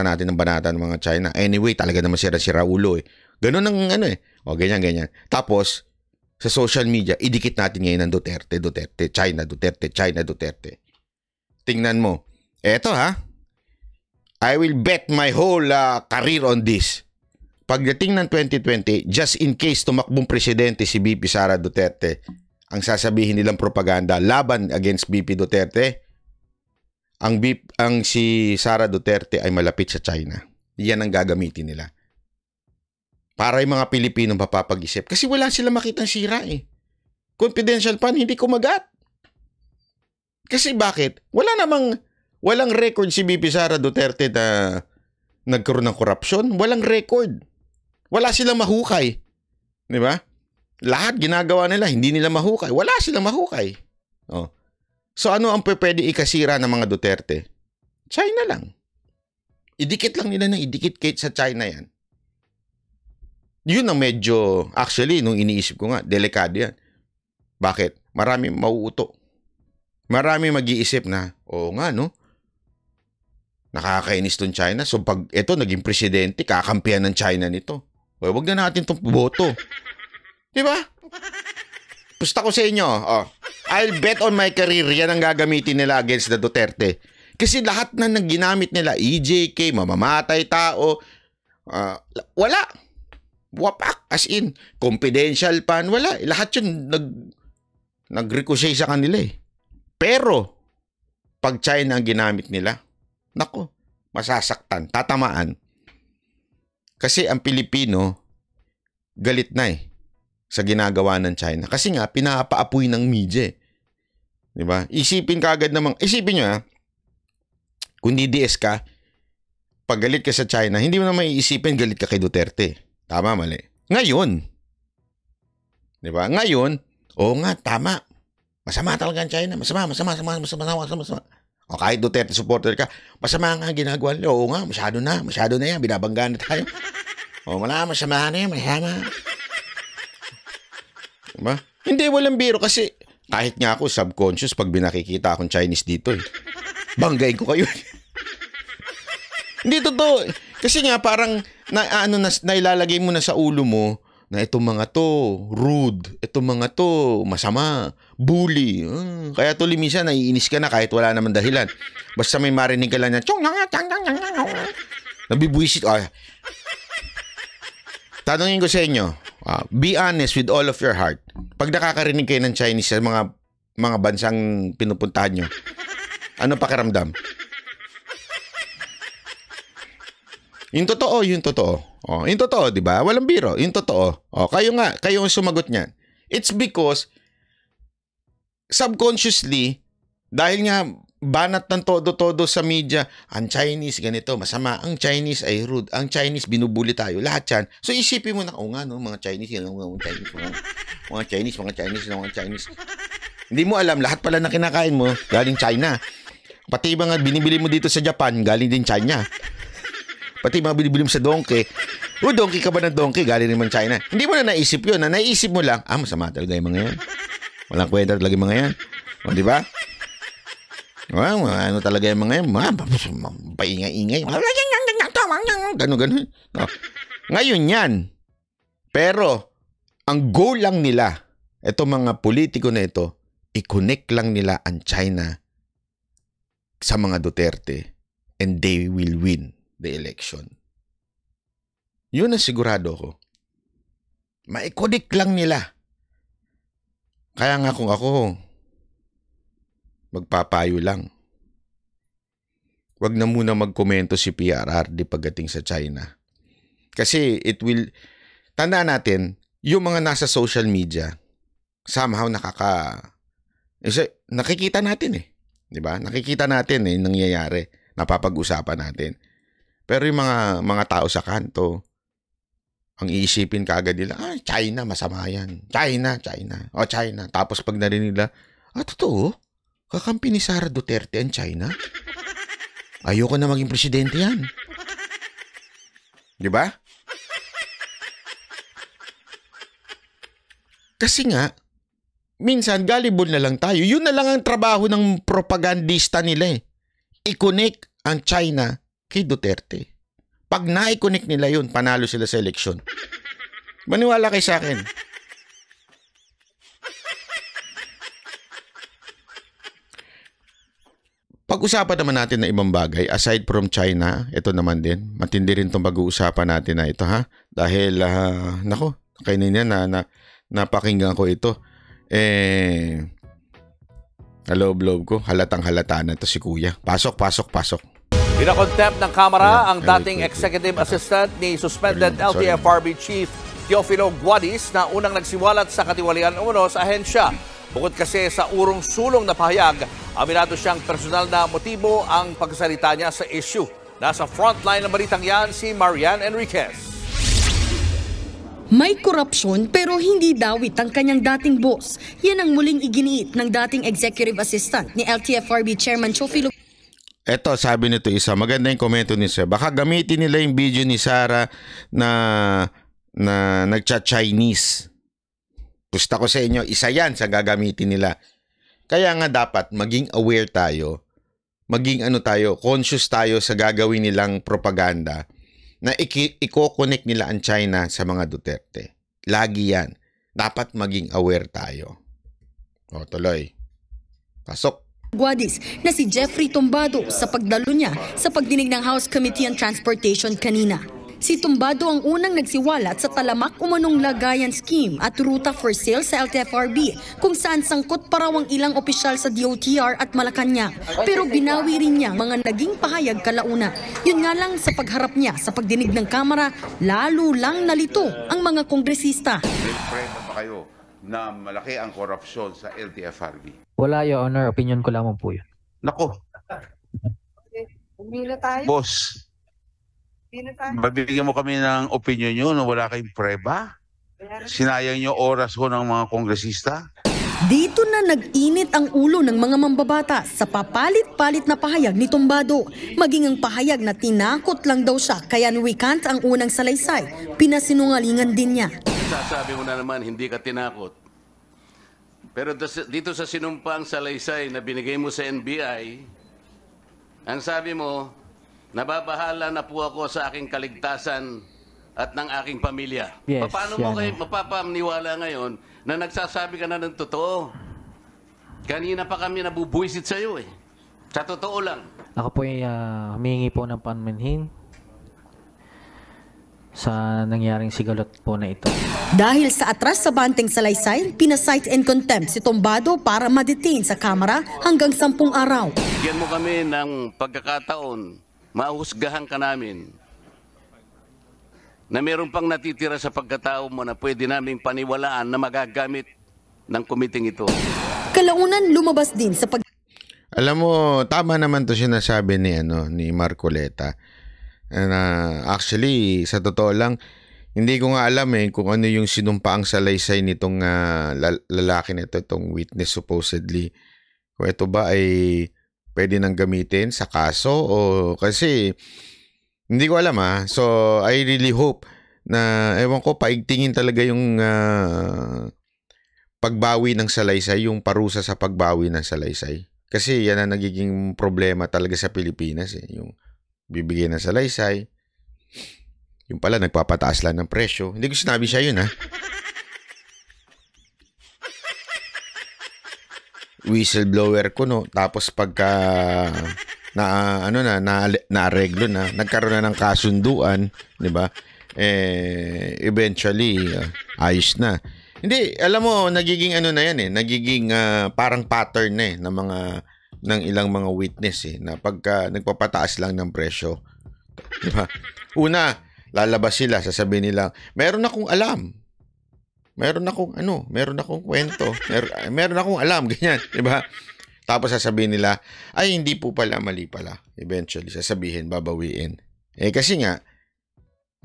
natin ng banatan ng mga China. Anyway, talaga naman sira ulo eh. Ganun ang O, ganyan. Tapos, sa social media, idikit natin ngayon ng Duterte, China, Duterte. Tingnan mo. Eto I will bet my whole career on this. Pagdating ng 2020, just in case tumakbong presidente si BP Sara Duterte, ang sasabihin nilang propaganda laban against BP Duterte, ang si Sara Duterte ay malapit sa China. Yan ang gagamitin nila. Para yung mga Pilipino mapapag-isip. Kasi wala sila makitang sira eh. Confidential fund, hindi kumagat. Kasi bakit? Walang record si BP Sara Duterte na nagkaroon ng korupsyon. Walang record. Wala silang mahukay. Di ba? Lahat ginagawa nila, hindi nila mahukay. Wala silang mahukay. Oh. So ano ang pwede ikasira ng mga Duterte? China lang. Idikit lang nila sa China yan. Yun ang medyo, actually, nung iniisip ko nga, delikado yan. Bakit? Marami mauuto. Marami mag-iisip na, oo nga, no? Nakakainis tong China. So, pag ito, naging presidente, kakampihan ng China nito. O, wag na natin itong boto. Diba? Pusta ko sa inyo, I'll bet on my career, yan ang gagamitin nila against the Duterte. Kasi lahat na ginamit nila, EJK, mamamatay tao, wala. Wapak, as in, confidential pan, wala. Lahat yun nag-ricochet sa kanila eh. Pero, pag China ang ginamit nila, nako, masasaktan, tatamaan. Kasi ang Pilipino, galit na eh sa ginagawa ng China. Kasi nga, pinapaapoy ng media eh. Diba? Isipin nyo kung DDS ka, pag galit ka sa China, hindi mo na maiisipin galit ka kay Duterte. Tama, mali. Ngayon, di ba? Ngayon, nga, tama. Masama talaga ang China. Masama. O kahit Duterte supporter ka, masama nga ginagawa nila. Oo nga, masyado na yan. Binabangga na tayo. Masama na yan, masama. Diba? Hindi, walang biro kasi kahit nga ako subconscious pag binakikita akong Chinese dito eh. Banggain ko kayo. Hindi totoo. Kasi nga parang nailalagay mo na sa ulo mo na itong mga to rude, itong mga to masama, bully. Kaya tuloy minsan naiinis ka na kahit wala naman dahilan. Basta may marinig ka lang na nabibwisit. Tanungin ko sa inyo, be honest with all of your heart. Pag nakakarinig kayo ng Chinese sa mga bansang pinupuntahan nyo, ano pakiramdam? Yung totoo. Yung totoo, di ba? Walang biro. Yung totoo. Kayo ang sumagot niyan. It's because subconsciously, dahil nga banat ng todo-todo sa media, ang Chinese ganito, masama, ang Chinese ay rude, ang Chinese binubuli tayo, lahat yan. So isipin mo na, mga Chinese, mga Chinese. Hindi mo alam, lahat pala na kinakain mo, galing China. Pati mga binibili mo dito sa Japan, galing din China. Pati mga binibili mo sa donkey. Donkey ka ba ng donkey? Galing naman China. Hindi mo na naisip yun. Naisip mo lang, masama talaga yung mga yan. Walang kwenta talaga yung mga yan. Di ba? Ano talaga yung mga yan? Paingay-ingay. Ganun. Ngayon yan. Pero, ang goal lang nila, itong mga politiko na ito, i-connect lang nila ang China sa mga Duterte and they will win the election. Yun ang sigurado ko. Maikodik lang nila. Kaya nga kung ako, magpapayo lang. Wag na muna magkomento si PRRD pagdating sa China. Kasi tandaan natin, yung mga nasa social media, somehow nakikita natin eh. Diba? Nakikita natin nangyayari. Napapag-usapan natin. Pero yung mga tao sa kanto, ang iisipin kaagad nila, China, masama yan. China. China. Tapos pag narinig nila, totoo? Kakampi ni Sara Duterte ang China? Ayoko na maging presidente yan. Diba? Kasi nga, minsan gullible na lang tayo. Yun na lang ang trabaho ng propagandista nila eh. i-connect ang China kay Duterte. Pag na-connect nila yun, panalo sila sa eleksyon. Maniwala kayo sa akin. Pag-usapan naman natin na ibang bagay, aside from China, ito naman din, matindi rin itong pag-uusapan natin na ito, ha? Dahil, nako, kanina napakinggan ko ito. Loob-loob ko, halatang-halata na ito si Kuya. Pasok. Ina-contempt ng Kamara ang dating executive assistant ni suspended LTFRB Chief Teofilo Guadis na unang nagsiwalat sa katiwalian umano sa ahensya. Bukod kasi sa urong-sulong na pahayag, aminado siyang personal na motibo ang pagsalita niya sa issue. Nasa frontline ng balitang yan si Marian Enriquez. May korupsyon pero hindi dawit ang kanyang dating boss. Yan ang muling iginiit ng dating executive assistant ni LTFRB Chairman Teofilo. Eto, sabi nito isa, maganda yung komento ni Sir. Baka gamitin nila yung video ni Sarah na nagcha-Chinese. Gusto ko sa inyo, isa yan sa gagamitin nila. Kaya nga dapat maging aware tayo, maging conscious tayo sa gagawin nilang propaganda na i-connect nila ang China sa mga Duterte. Lagi yan. Dapat maging aware tayo. O, tuloy. Pasok. Guadis na si Jeffrey Tumbado sa pagdalo niya sa pagdinig ng House Committee on Transportation kanina. Si Tumbado ang unang nagsiwalat sa talamak umanong lagayan scheme at ruta for sale sa LTFRB kung saan sangkot pa raw ang ilang opisyal sa DOTR at Malacanang. Pero binawi rin niya mga naging pahayag kalauna. Yun nga lang sa pagharap niya sa pagdinig ng Kamara, lalo lang nalito ang mga kongresista. May preno pa kayo na malaki ang korupsyon sa LTFRB? Wala, Your Honor. Opinion ko lamang po yun. Nako. Boss, mabibigyan mo kami ng opinion nyo na wala kayong preba? Sinayang nyo oras ho ng mga kongresista? Dito na nag-init ang ulo ng mga mambabatas sa papalit-palit na pahayag ni Tumbado. Maging ang pahayag na tinakot lang daw siya kaya niwikant ang unang salaysay. Pinasinungalingan din niya. Sasabi mo na naman, hindi ka tinakot. Pero dito sa sinumpang salaysay na binigay mo sa NBI, ang sabi mo, nababahala na po ako sa aking kaligtasan at ng aking pamilya. Yes, Paano mo kayo mapapaniwala ngayon na nagsasabi ka na ng totoo? Kanina pa kami nabubuisit sa iyo eh. Sa totoo lang. Ako po ay humingi po ng panmanhin sa nangyaring sigalot po na ito. Dahil sa atras sa banteng salaysay, pinasight and contempt si Tumbado para ma-detain sa Kamara hanggang 10 araw. Bigyan mo kami ng pagkakataon, mahusgahan ka namin na meron pang natitira sa pagkatao mo na pwede naming paniwalaan na magagamit ng komiting ito. Kalaunan lumabas din sa Alam mo, tama naman to sinasabi ni Marcoleta. Actually, sa totoo lang, hindi ko nga alam kung ano yung sinumpaang salaysay nitong lalaki na ito, itong witness supposedly. Kung ito ba ay pwede nang gamitin sa kaso o kasi hindi ko alam So, I really hope na, ewan ko, paigtingin talaga yung pagbawi ng salaysay, yung parusa sa pagbawi ng salaysay. Kasi yan ang nagiging problema talaga sa Pilipinas yung bibigyan ng salaysay. Yung pala, nagpapataas lang ng presyo. Hindi ko sinabi siya yun, Whistleblower ko, no? Tapos pagka naareglo na, nagkaroon na ng kasunduan, di ba? Eventually, ayos na. Hindi, alam mo, nagiging nagiging parang pattern ng ilang mga witness na pagka nagpapataas lang ng presyo. Diba? Una, lalabas sila, sasabihin nila, meron akong alam. Meron akong kwento. Meron akong alam, ganyan, diba? Tapos sasabihin nila, ay hindi po pala, mali pala. Eventually, sasabihin, babawiin. Kasi nga,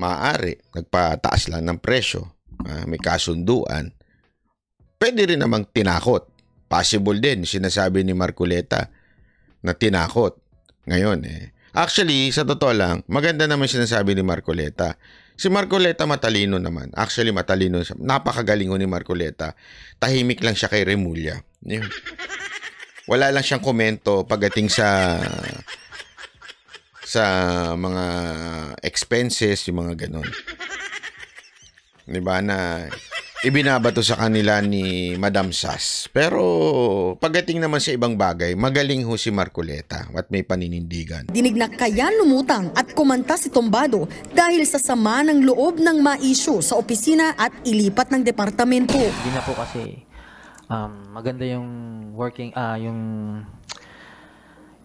maaari, nagpataas lang ng presyo. May kasunduan. Pwede rin namang tinakot. Possible din, sinasabi ni Marcoleta na tinakot. Ngayon actually, sa totoo lang, maganda naman sinasabi ni Marcoleta. Si Marcoleta matalino naman. Actually, matalino siya. Napakagaling ni Marcoleta. Tahimik lang siya kay Remulla. Wala lang siyang komento pagdating sa sa mga expenses, yung mga ganon. Diba na ibinabato sa kanila ni Madam Sas. Pero pagdating naman sa ibang bagay, magaling ho si Marcoleta at may paninindigan. Dinig na kaya lumutang at kumanta si Tombado dahil sa sama ng loob ng ma-issue sa opisina at ilipat ng departamento. Hindi na po kasi maganda yung working,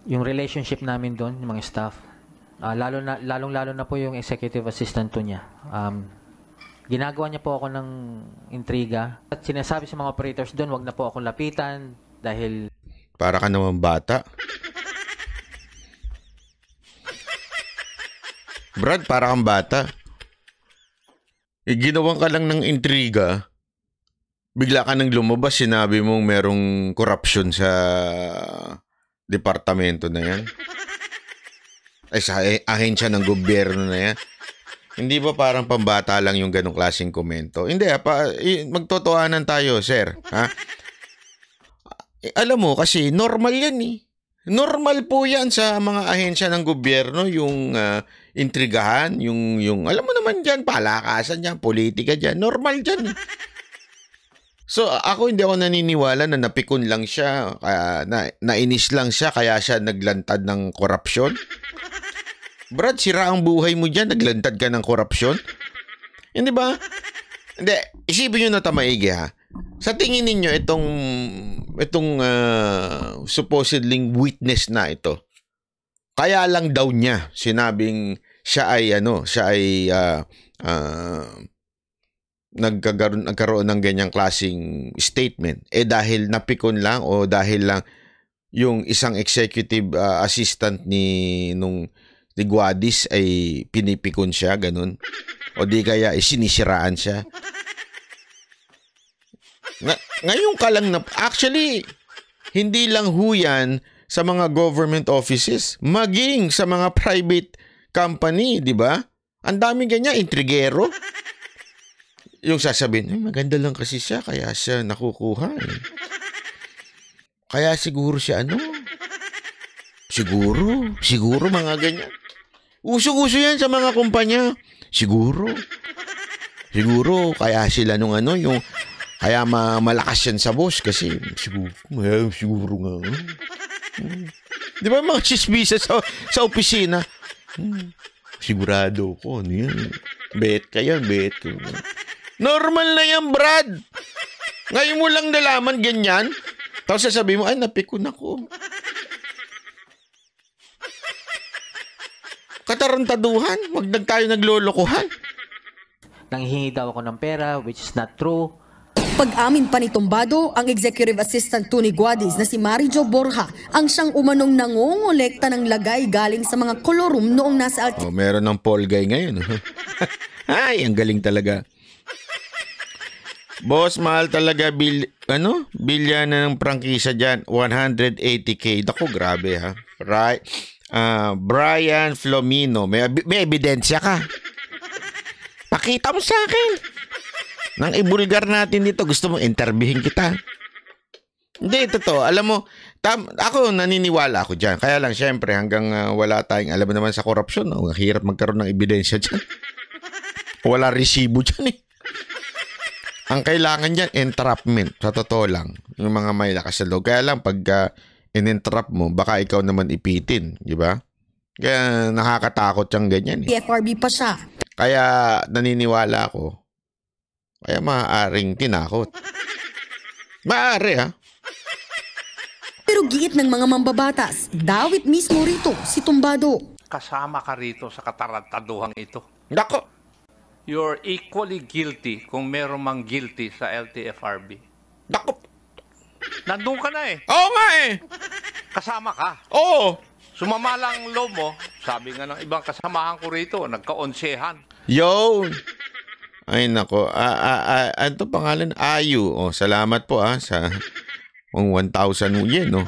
yung relationship namin doon, yung mga staff. Lalong-lalo na po yung executive assistant to niya. Ginagawa niya po ako ng intriga. At sinasabi sa mga operators doon, wag na po akong lapitan dahil... Para ka naman bata. Brad, para kang bata. Ginawan ka lang ng intriga. Bigla ka nang lumabas, sinabi mong merong corruption sa departamento na yan. Ay, sa ahensya ng gobyerno na yan. Hindi ba parang pambata lang yung ganong klaseng komento? Hindi, magtotohanan tayo, sir. Ha? Alam mo, kasi normal yan eh. Normal po yan sa mga ahensya ng gobyerno, yung intrigahan, yung alam mo naman dyan, palakasan dyan, politika dyan. Normal dyan eh. So, hindi ako naniniwala na napikon lang siya, nainis lang siya, kaya siya naglantad ng korupsyon. Brad, sira ang buhay mo dyan, naglantad ka ng korupsyon. Hindi ba? Hindi, isipin nyo na tamaigi ha. Sa tingin ninyo, itong supposedly witness na ito, kaya lang daw niya sinabing siya ay nagkaroon ng ganyang klaseng statement, dahil napikon lang o dahil lang yung isang executive assistant ni Guadis ay pinipikon siya, ganun, o di kaya sinisiraan siya. Ngayon ka lang actually hindi lang huyan sa mga government offices, maging sa mga private company, di ba? Ang daming ganyan, intrigero. Yung sasabihin, maganda lang kasi siya, kaya siya nakukuha. Kaya siguro siya Siguro mga ganyan. Uso-uso yan sa mga kumpanya. Siguro kaya sila yung kaya malakas yan sa boss kasi siguro nga. Di ba mga chismisa sa opisina? Sigurado ko, ano yan? Bet ka yan, bet ko. Normal na yan, Brad. Ngayon mo lang nalaman ganyan. Tapos sasabihin mo, ay, napikon ako. Katarantaduhan. Wag tayo naglolokohan. Nanghihingi daw ako ng pera, which is not true. Pag-amin pa ni Tombado, ang executive assistant to ni Guadis na si Marijo Borja ang siyang umanong nangongolekta ng lagay galing sa mga kolorum noong nasa meron ng Paul Guy ngayon. Ay, ang galing talaga. Boss, mahal talaga bilya na ng prangkisa dyan. 180K. Dako, grabe ha. Right. Brian Flomino, may ebidensya ka. Pakita mo sa akin. Nang ibulgar natin dito, gusto mo interviewin kita. Hindi, totoo. Alam mo, ako naniniwala ako dyan. Kaya lang, syempre, hanggang wala tayong alam naman sa korupsyon, hirap magkaroon ng ebidensya dyan. Wala resibo dyan eh. Ang kailangan dyan, entrapment. Sa totoo lang. Yung mga may lakas sa loob. Kaya lang, pag in-entrap mo, baka ikaw naman ipitin. Di ba? Kaya nakakatakot yung ganyan eh. FRB pa siya. Kaya naniniwala ako. Kaya maaaring tinakot. Maaari ha. Pero giit ng mga mambabatas, dawit mismo rito si Tombado. Kasama ka rito sa katarantaduhang ito. Nako! You're equally guilty kung meron mang guilty sa LTFRB. Nako! Nandun ka na eh. Oo nga eh! Kasama ka. Oo! Sumama lang loob mo. Sabi nga ng ibang kasamahan ko rito, nagka-onsehan. Yun! Ay nako, ano pangalan? Ayu. Salamat po sa 1,000 yen, no?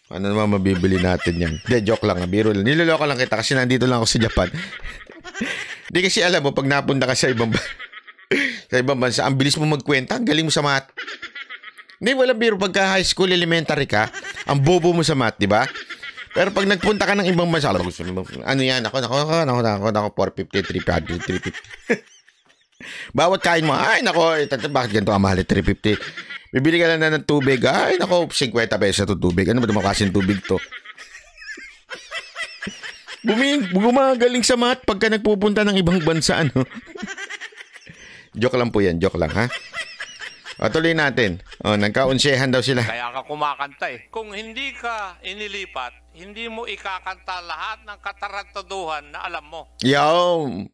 Ano naman mabibili natin yan? De, joke lang, biro lang. Niloloko lang kita kasi nandito lang ako sa Japan. Di kasi alam mo, pag napunta ka sa ibang bansa, ang bilis mo magkwenta, ang galing mo sa math. Hindi, walang biro. Pagka high school, elementary ka, ang bobo mo sa math, di ba? Pero pag nagpunta ka ng ibang bansa, ano yan? Ako, 450, 350. Bawat kain mo, ay, nako, bakit ganito ang mahal, 350? Bibili ka lang na ng tubig, ay, nako, 50 pesos ito tubig. Ano ba kasing tubig to? Gumagaling sa math pagka nagpupunta ng ibang bansa, ano? Joke lang po yan, joke lang, ha? O, tuloy natin. O, nagkaunsehan daw sila. Kaya ka kumakanta eh. Kung hindi ka inilipat, hindi mo ikakanta lahat ng katarantaduhan na alam mo.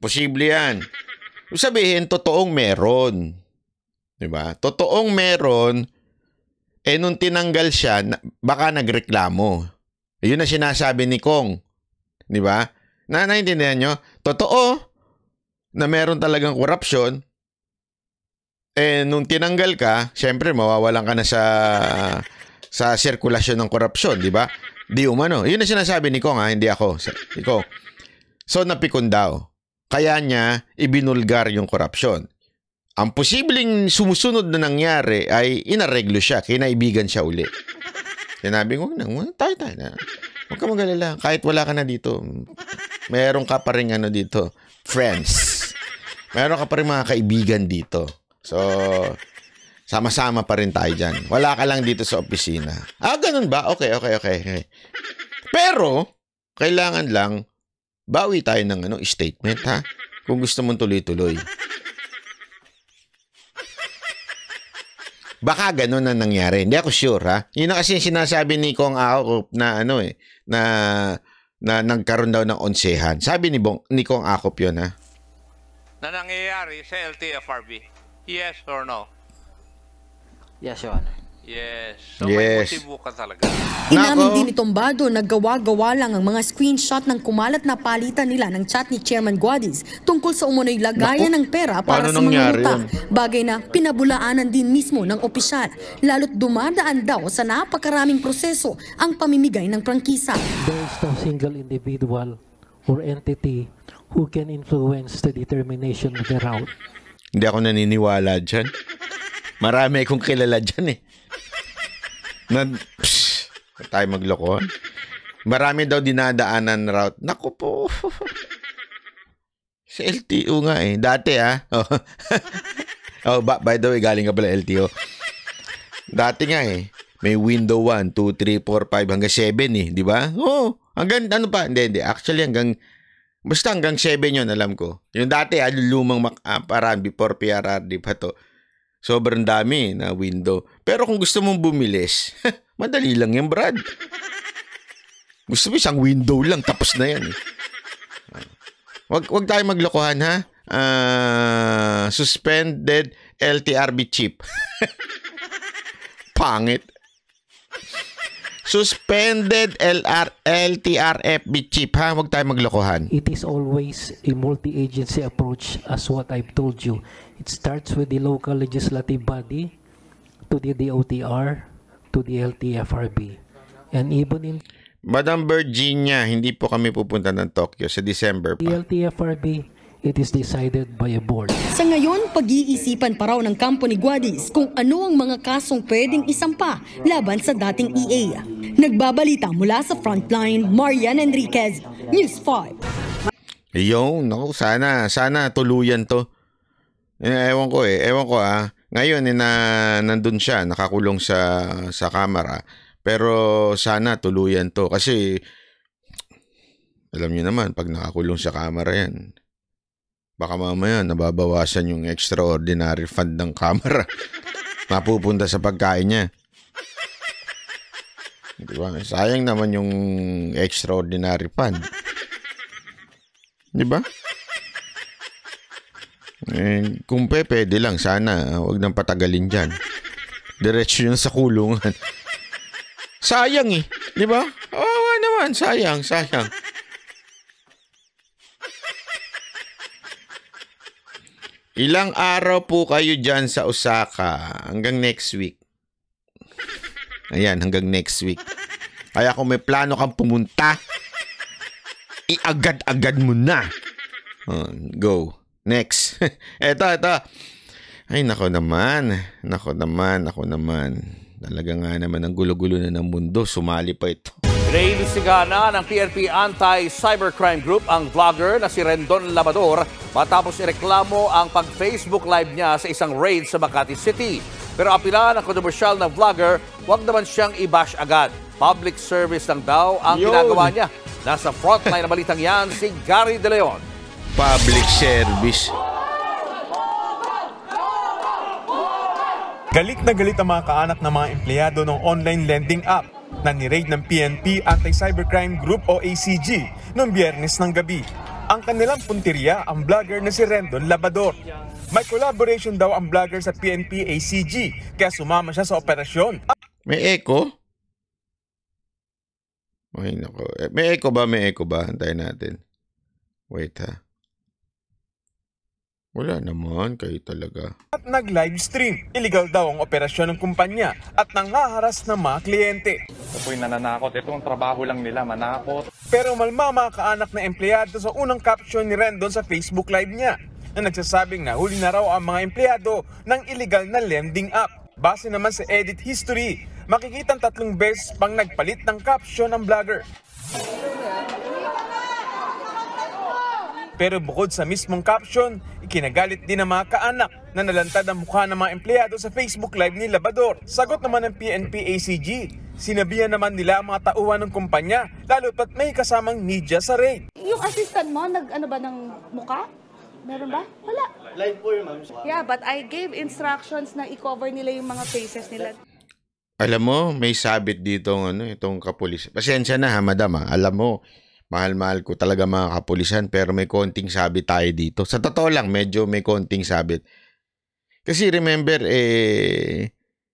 Posible yan. Sabihin, totoong meron. Diba? Totoong meron, nung tinanggal siya, baka nagreklamo. Yun na sinasabi ni Kong. Diba? Naintindihan nyo? Totoo na meron talagang korupsyon. Nung tinanggal ka, syempre mawawalan ka na sa sirkulasyon ng korupsyon, di ba? Di umano. Yun na sinasabi ni Kong, hindi ako. Ikaw. So, napikon daw. Kaya niya ibinulgar yung korupsyon. Ang posibleng sumusunod na nangyari ay inareglo siya, kinaibigan siya uli. Sinabi ko, tayo na. Huwag ka magalala. Kahit wala ka na dito, meron ka pa rin dito, friends. Meron ka pa rin mga kaibigan dito. So, sama-sama pa rin tayo dyan. Wala ka lang dito sa opisina. Ganun ba? Okay. Pero, kailangan lang, bawi tayo ng statement, ha? Kung gusto mong tuloy-tuloy. Baka ganun na nangyari. Hindi ako sure, ha? Yun na kasi sinasabi ni Kong Akop na na nagkaroon daw ng onsehan. Sabi ni Kong Akop yun, ha? Na nangyayari sa LTFRB. Yes or no? Yes, Your Honor. Yes. So yes. may motibo ka talaga. Inamin din ni Tombado na gawa-gawa lang ang mga screenshot ng kumalat na palitan nila ng chat ni Chairman Guadis tungkol sa umunoy lagayan ng pera para sa mga utang. Bagay na pinabulaanan din mismo ng opisyal. Lalo't dumadaan daw sa napakaraming proseso ang pamimigay ng prangkisa. There is no single individual or entity who can influence the determination of the route. Hindi ako naniniwala dyan. Marami akong kilala dyan eh. Tayo magloko. Marami daw dinadaanan route. Naku po. Sa LTO nga eh. Dati by the way, galing ka pala LTO. Dati nga eh. May window 1, 2, 3, 4, 5 hanggang 7 eh. Di ba? Hanggang ano pa? Hindi. Actually basta hanggang 7 yun, alam ko. Yung dati, lumang parang before PRRD pa to. Sobrang dami na window. Pero kung gusto mong bumilis, madali lang yan, Brad. Gusto mo isang window lang, tapos na yan. Wag tayo maglokohan, ha? Suspended LTRB chip. Pangit. Suspended LTRFB chip, ha? Huwag tayo maglokohan. It is always a multi-agency approach as what I've told you. It starts with the local legislative body, to the DOTR, to the LTFRB. And even in Madam Virginia, hindi po kami pupunta ng Tokyo sa December pa. the LTFRB, it is decided by a board. Sa ngayon, pag-iisipan pa raw ng kampo ni Guadis kung ano ang mga kasong pwedeng isampa laban sa dating EA. Nagbabalita mula sa Frontline, Marian Enriquez, News 5. Naku, sana tuluyan to. Ewan ko Ngayon nandun siya, nakakulong sa kamera. Pero sana tuluyan to kasi alam niyo naman pag nakakulong sa kamera yan, baka mamaya nababawasan yung extraordinary fund ng kamera. Mapupunta sa pagkain niya. Diba? Sayang naman yung extraordinary fund. Diba? Kung pwede lang, sana huwag nang patagalin dyan. Diretso yun sa kulungan. Sayang eh. Diba? Oo naman, sayang. Ilang araw po kayo dyan sa Osaka? Hanggang next week. Ayan, hanggang next week. Kaya kung may plano kang pumunta, iagad-agad mo na. Go. Next. Eto. Ay, nako naman. Talaga nga naman, ang gulo-gulo na ng mundo. Sumali pa ito. Naimbestigahan na ng PNP Anti-Cybercrime Group ang vlogger na si Rendon Labador matapos ireklamo ang pag-Facebook Live niya sa isang raid sa Makati City. Pero apila ng kontrobersyal na vlogger, huwag naman siyang i-bash agad. Public service lang daw ang ginagawa niya. Nasa frontline na balitang yan si Gary De Leon. Public service. Galit na galit ang mga kaanak ng mga empleyado ng online lending app na ni-raid ng PNP Anti-Cybercrime Group o ACG noong Biyernes ng gabi. Ang kanilang punteriya ang vlogger na si Rendon Labador. May collaboration daw ang vlogger sa PNP ACG kaya sumama siya sa operasyon. May echo? Ay, nako. May echo ba? May echo ba? Antayin natin. Wait ha. Wala naman, kayo talaga. At nag-live stream. Illegal daw ang operasyon ng kumpanya at nanghaharas ng mga kliyente. Ito po'y nananakot. Ito ang trabaho lang nila, manakot. Pero malma mga kaanak na empleyado sa unang caption ni Rendon sa Facebook Live niya na nagsasabing na huli na raw ang mga empleyado ng illegal na lending app. Base naman sa edit history, makikitang 3 beses pang nagpalit ng caption ng vlogger. Pero bukod sa mismong caption, ikinagalit din ng mga kaanak na nalantad ang mukha ng mga empleyado sa Facebook Live ni Labador. Sagot naman ng PNP ACG, sinabihan naman nila ang mga tauhan ng kumpanya, lalo pat may kasamang media sa raid. Yung assistant mo, nag-ano ba ng mukha? Meron ba? Wala. Live po yun, ma'am. Yeah, but I gave instructions na i-cover nila yung mga faces nila. Alam mo, may sabit dito itong kapulisan. Pasensya na ha, madam ha. Alam mo, mahal-mahal ko talaga mga kapulisan pero may konting sabit tayo dito. Sa totoo lang, medyo may konting sabit. Kasi remember,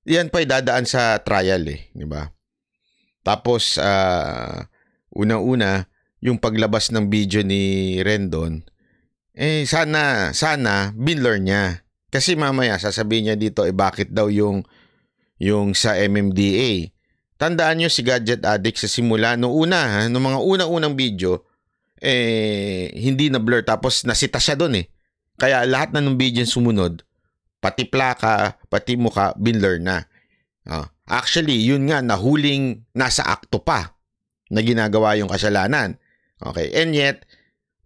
yan pa dadaan sa trial di ba? Tapos, una-una, yung paglabas ng video ni Rendon, sana binlur niya. Kasi mamaya sasabihin niya dito, bakit daw yung sa MMDA. Tandaan nyo si Gadget Addict sa simula, noong mga unang video, hindi na blur tapos nasita siya doon Kaya lahat na ng video sumunod, pati plaka, pati mukha, binlur na. Actually, yun nga, nahuling nasa akto pa na ginagawa yung kasalanan. Okay, and yet,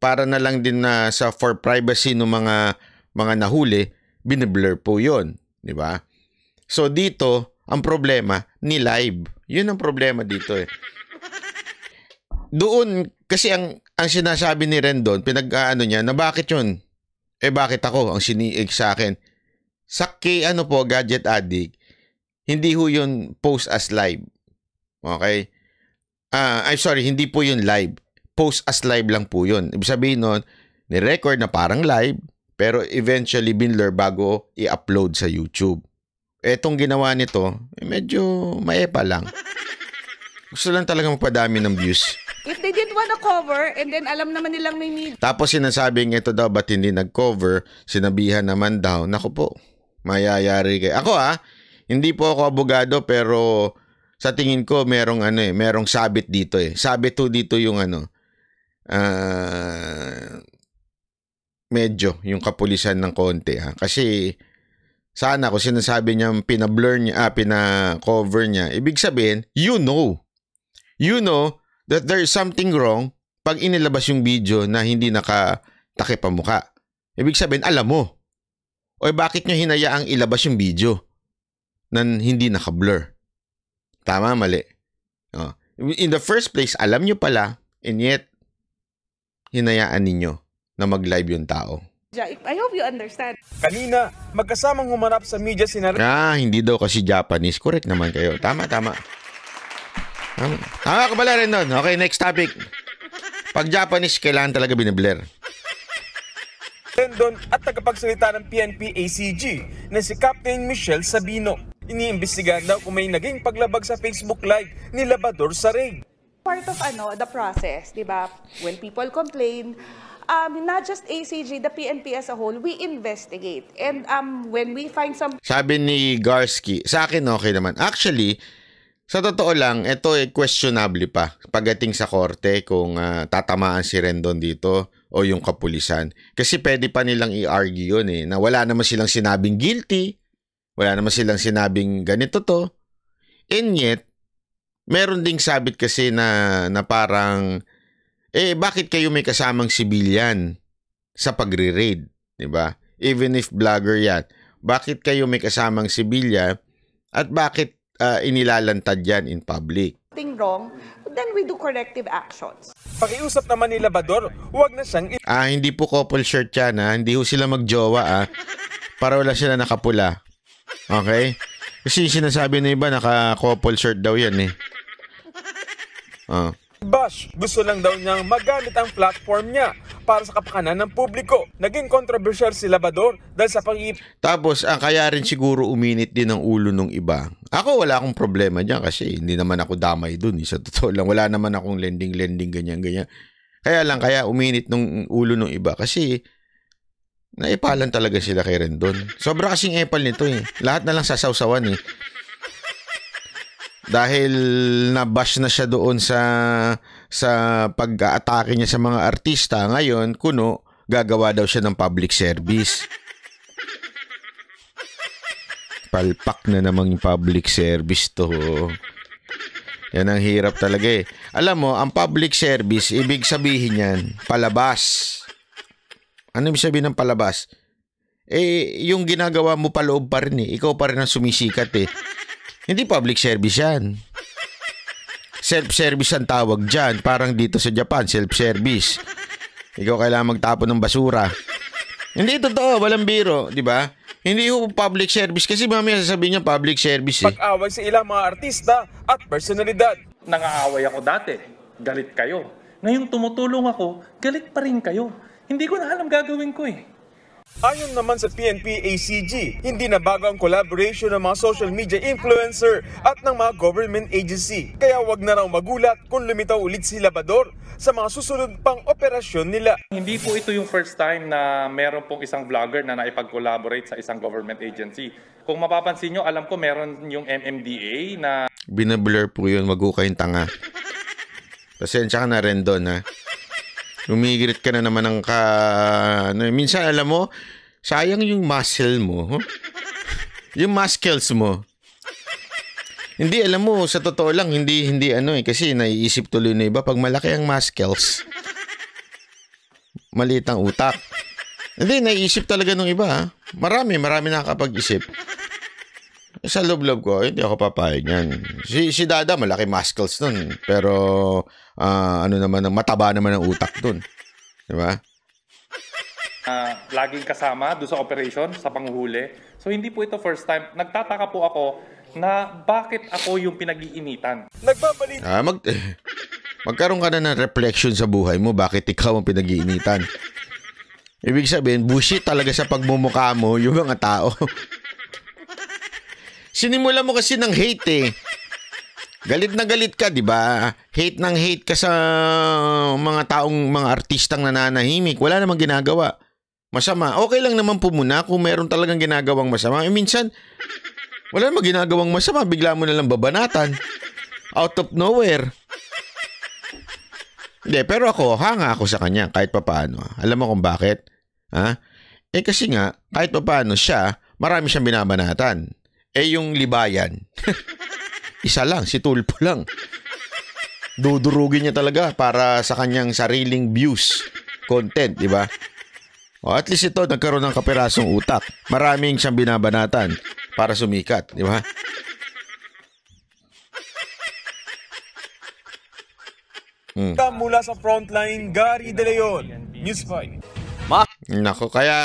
para na lang din na for privacy ng mga nahuli, biniblur po yun. Di ba? So dito, ang problema, ni-live. Yun ang problema dito Doon, kasi ang sinasabi ni Rendon, pinag-aano niya, na bakit yun? Bakit ako? Ang siniig sa akin. Sa Gadget Addict, hindi ho yun post as live. Okay? I'm sorry, hindi po yun live. Post as live lang po yun. Ibig sabihin nun, ni-record na parang live, pero eventually binlur bago i-upload sa YouTube. Etong ginawa nito, medyo maepa lang. Gusto lang talaga magpadami ng views. If they didn't wanna cover, and then alam naman nilang may need. Tapos sinasabing ito daw, ba't hindi nag-cover? Sinabihan naman daw, naku po, mayayari kayo. Ako hindi po ako abogado, pero sa tingin ko merong merong sabit dito Sabit to dito yung medyo yung kapulisan ng konti Kasi sana kung sinasabi niya pina-blur niya, pina-cover niya, ibig sabihin, you know that there is something wrong pag inilabas yung video na hindi nakatakip ang mukha. Ibig sabihin, alam mo. O bakit niyo hinayaang ilabas yung video na hindi naka-blur? Tama, mali. In the first place, alam niyo pala, and yet, hinayaan ninyo na mag-live yung tao. I hope you understand. Kanina, magkasamang humarap sa media hindi daw kasi Japanese. Correct naman kayo. Tama. Tama ka pala rin nun. Okay, next topic. Pag Japanese, kailangan talaga binibler. Rendon at tagapagsalita ng PNP ACG na si Captain Michelle Sabino. Iniimbestigahan daw kung may naging paglabag sa Facebook Live ni Labador sa raid. Part of the process, di ba? When people complain, not just ACG, the PNP as a whole, we investigate. And when we find some... Sabi ni Garsky, sa akin okay naman. Actually, sa totoo lang, ito questionable pa pagdating sa korte kung tatamaan si Rendon dito o yung kapulisan. Kasi pwede pa nilang i-argue yun na wala naman silang sinabing guilty, wala naman silang sinabing ganito to. And yet, meron ding sabit kasi na parang, bakit kayo may kasamang civilian sa pagre-raid? Diba? Even if vlogger yan. Bakit kayo may kasamang civilian at bakit inilalantad yan in public? Wrong, then we do corrective actions. Pakiusap naman ni Labador, huwag na siyang... Hindi po couple shirt yan, Hindi ho sila magjowa, Para wala sila nakapula. Okay? Kasi sinasabi na iba, naka-couple shirt daw yan, Bash, gusto lang daw niyang magamit ang platform niya para sa kapakanan ng publiko. Naging controversial si Labador dahil sa Tapos, kaya rin siguro uminit din ang ulo ng iba. Ako, wala akong problema dyan kasi hindi naman ako damay dun. Sa totoo lang, wala naman akong lending, ganyan. Kaya uminit ng ulo ng iba kasi naipalan talaga sila kay Rendon. Sobra kasing epal nito Lahat na lang sasawsawan Dahil nabash na siya doon sa pag-aatake niya sa mga artista, ngayon, gagawa daw siya ng public service. Palpak na namang public service to. Yan ang hirap talaga Alam mo, ang public service, ibig sabihin yan, palabas. Ano ibig sabihin ng palabas? Yung ginagawa mo paloob pa rin Ikaw pa rin ang sumisikat Hindi public service yan. Self-service ang tawag dyan. Parang dito sa Japan, self-service. Ikaw kailangan magtapon ng basura. Hindi totoo, walang biro, di ba? Hindi ho public service kasi mamaya sasabihin niya public service Pag-away sa ilang mga artista at personalidad. Nangaaway ako dati, galit kayo. Ngayong tumutulong ako, galit pa rin kayo. Hindi ko na alam gagawin ko Ayon naman sa PNP-ACG, hindi na bago ang collaboration ng mga social media influencer at ng mga government agency. Kaya wag na raw magulat kung lumitaw ulit si Labador sa mga susunod pang operasyon nila. Hindi po ito yung first time na meron pong isang vlogger na naipag-collaborate sa isang government agency. Kung mapapansin nyo, alam ko meron yung MMDA na... Binablur po yun, wag ho kayong tanga. Pasensya ka na rin doon Lumigirit ka na naman ng minsan alam mo, sayang yung muscle mo. Yung muscles mo. Hindi, alam mo, sa totoo lang, hindi kasi naiisip tuloy na iba, pag malaki ang muscles, maliit ang utak. Hindi, naiisip talaga ng iba. Marami nakakapag-isip. Sa loob-loob ko, hindi ako papayag yan. Si Dada, malaki muscles nun. Pero, mataba naman ang utak dun. Diba? Laging kasama doon sa operation, sa panghuhuli. So, hindi po ito first time. Nagtataka po ako na bakit ako yung pinag-iinitan. Nagbabalik. Magkaroon ka na ng reflection sa buhay mo, bakit ikaw ang pinag-iinitan. Ibig sabihin, bullshit talaga sa pagmumukha mo yung mga tao. Sinimula mo kasi ng hate Galit na galit ka, di ba? Hate ka sa mga mga artistang nananahimik. Wala namang ginagawa. Masama. Okay lang naman po muna kung meron talagang ginagawang masama. Minsan, wala namang ginagawang masama. Bigla mo nalang babanatan. Out of nowhere. Hindi, pero hanga ako sa kanya kahit papaano. Alam mo kung bakit? Kasi nga, kahit papaano siya, marami siyang binabanatan. Yung libayan, isa lang, si Tulpo lang. Dudurugin niya talaga para sa kanyang sariling views, content, di ba? At least ito, nagkaroon ng kapirasong utak. Maraming siyang binabanatan para sumikat, di ba? Mula sa Frontline, Gary De Leon, News 5. Nako, kaya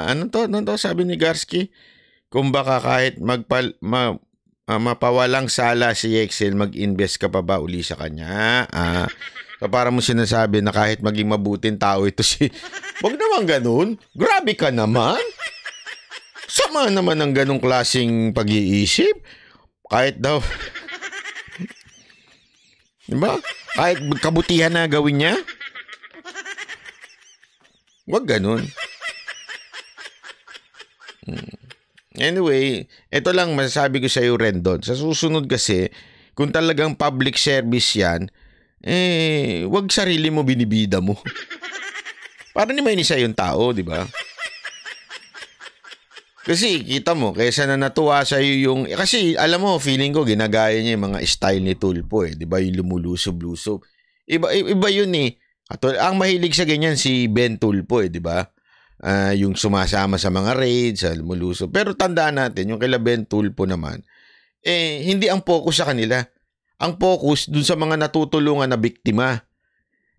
ano to sabi ni Garsky? Kung baka kahit mapawalang sala si Excel, mag-invest ka pa ba uli sa kanya? So para mo sinasabi na kahit maging mabuting tao ito wag naman ganun. Grabe ka naman. Sama naman ng ganung klaseng pag-iisip. Kahit daw, diba? Kahit kabutihan na gawin niya. Wag ganun. Anyway, ito lang masasabi ko sa iyo, Rendon. Sa susunod kasi, kung talagang public service yan, wag sarili mo binibida mo. Para naman isa yung tao, di ba? Kasi kita mo, kaysa na natuwa sa'yo yung... Kasi alam mo, feeling ko, ginagaya niya yung mga style ni Tulfo eh. Di ba? Yung lumulusob-lusob. Iba yun eh. Ang mahilig sa ganyan si Ben Tulfo eh, di ba? Yung sumasama sa mga raids, sa lumulusob. Pero tandaan natin, yung kila Ben Tulfo naman, hindi ang focus sa kanila. Ang focus dun sa mga natutulungan na biktima.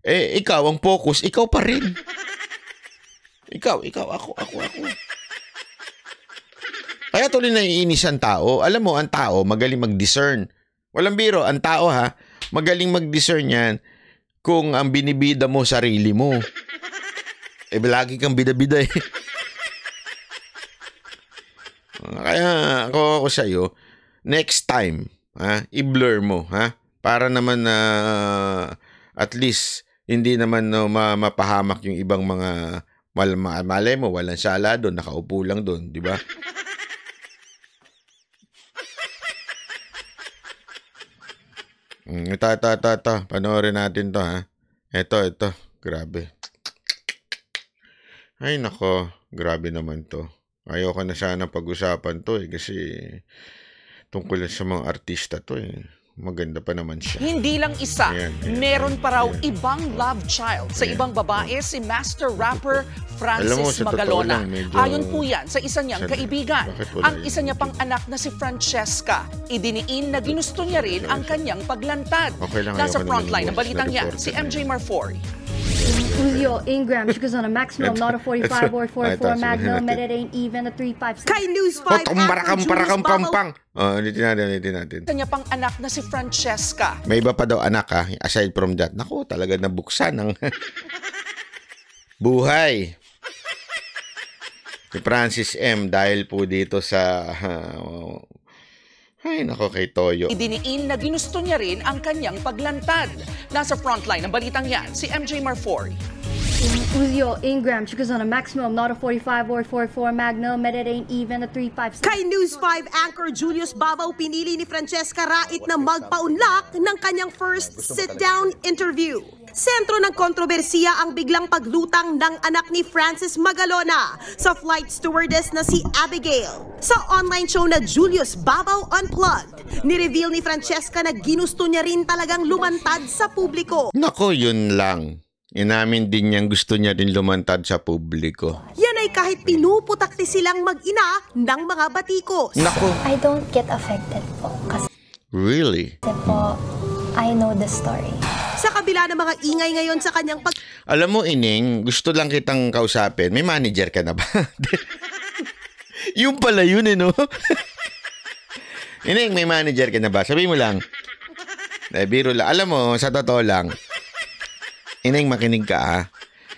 Ikaw, ang focus, ikaw pa rin. Ikaw, ako. Kaya tuloy naiinis ang tao. Alam mo, ang tao magaling mag-discern. Walang biro, ang tao magaling mag-discern yan kung ang binibida mo sarili mo. Lagi kang bida-bida eh. Kaya ako sa'yo, next time, i-blur mo, para naman na at least hindi naman mapahamak yung ibang mga malay mo, walang sala doon, nakaupo lang doon, di ba? Ito. Panoorin natin to, Ito. Grabe. Ay, nako. Grabe naman to. Ayoko na sana pag-usapan to kasi tungkol sa mga artista to Maganda pa naman siya. Hindi lang isa, meron pa raw ibang love child sa ibang babae, si master rapper Francis Magalona. Ayon po yan sa isa niyang kaibigan. Ang isa niya pang anak na si Francesca, idiniin na ginusto niya rin ang kanyang paglantad. Nasa frontline ng balitang yan, si MJ Marfori. Uzo Ingram, she goes on a maximum, not a 45 or 44 Magnum, and it ain't even a 356. Kay News 5 parakam. Ulitin natin. Kanya pang anak na si Francesca. May iba pa daw anak aside from that. Naku, talaga nabuksan ng buhay. Si Francis M. dahil po dito sa... Ay, nako kay Toyo. Idiniin na ginusto niya rin ang kanyang paglantad. Nasa frontline ng balitang yan, si MJ Marfori. Uzo Ingram, she goes on a maximum, not a 45 or 44 Magnum, and it ain't even a 356. Kay News 5 anchor Julius Babaw, pinili ni Francesca Rait na magpaunlak ng kanyang first sit-down interview. Sentro ng kontrobersiya ang biglang paglutang ng anak ni Francis Magalona sa flight stewardess na si Abigail. Sa online show na Julius Babaw Unplugged, nireveal ni Francesca na ginusto niya rin talagang lumantad sa publiko. Nako, yun lang. Inamin din niyang gusto niya din lumantad sa publiko. Yan ay kahit pinuputakti silang mag-ina ng mga batikos. Nako. I don't get affected po. Really? Kasi po, I know the story. Sa kabila ng mga ingay ngayon sa kanyang Alam mo, Ining, gusto lang kitang kausapin. May manager ka na ba? Yung pala yun, no? Ining, may manager ka na ba? Sabihin mo lang. Biro lang. Alam mo, sa totoo lang, Ining, makinig ka,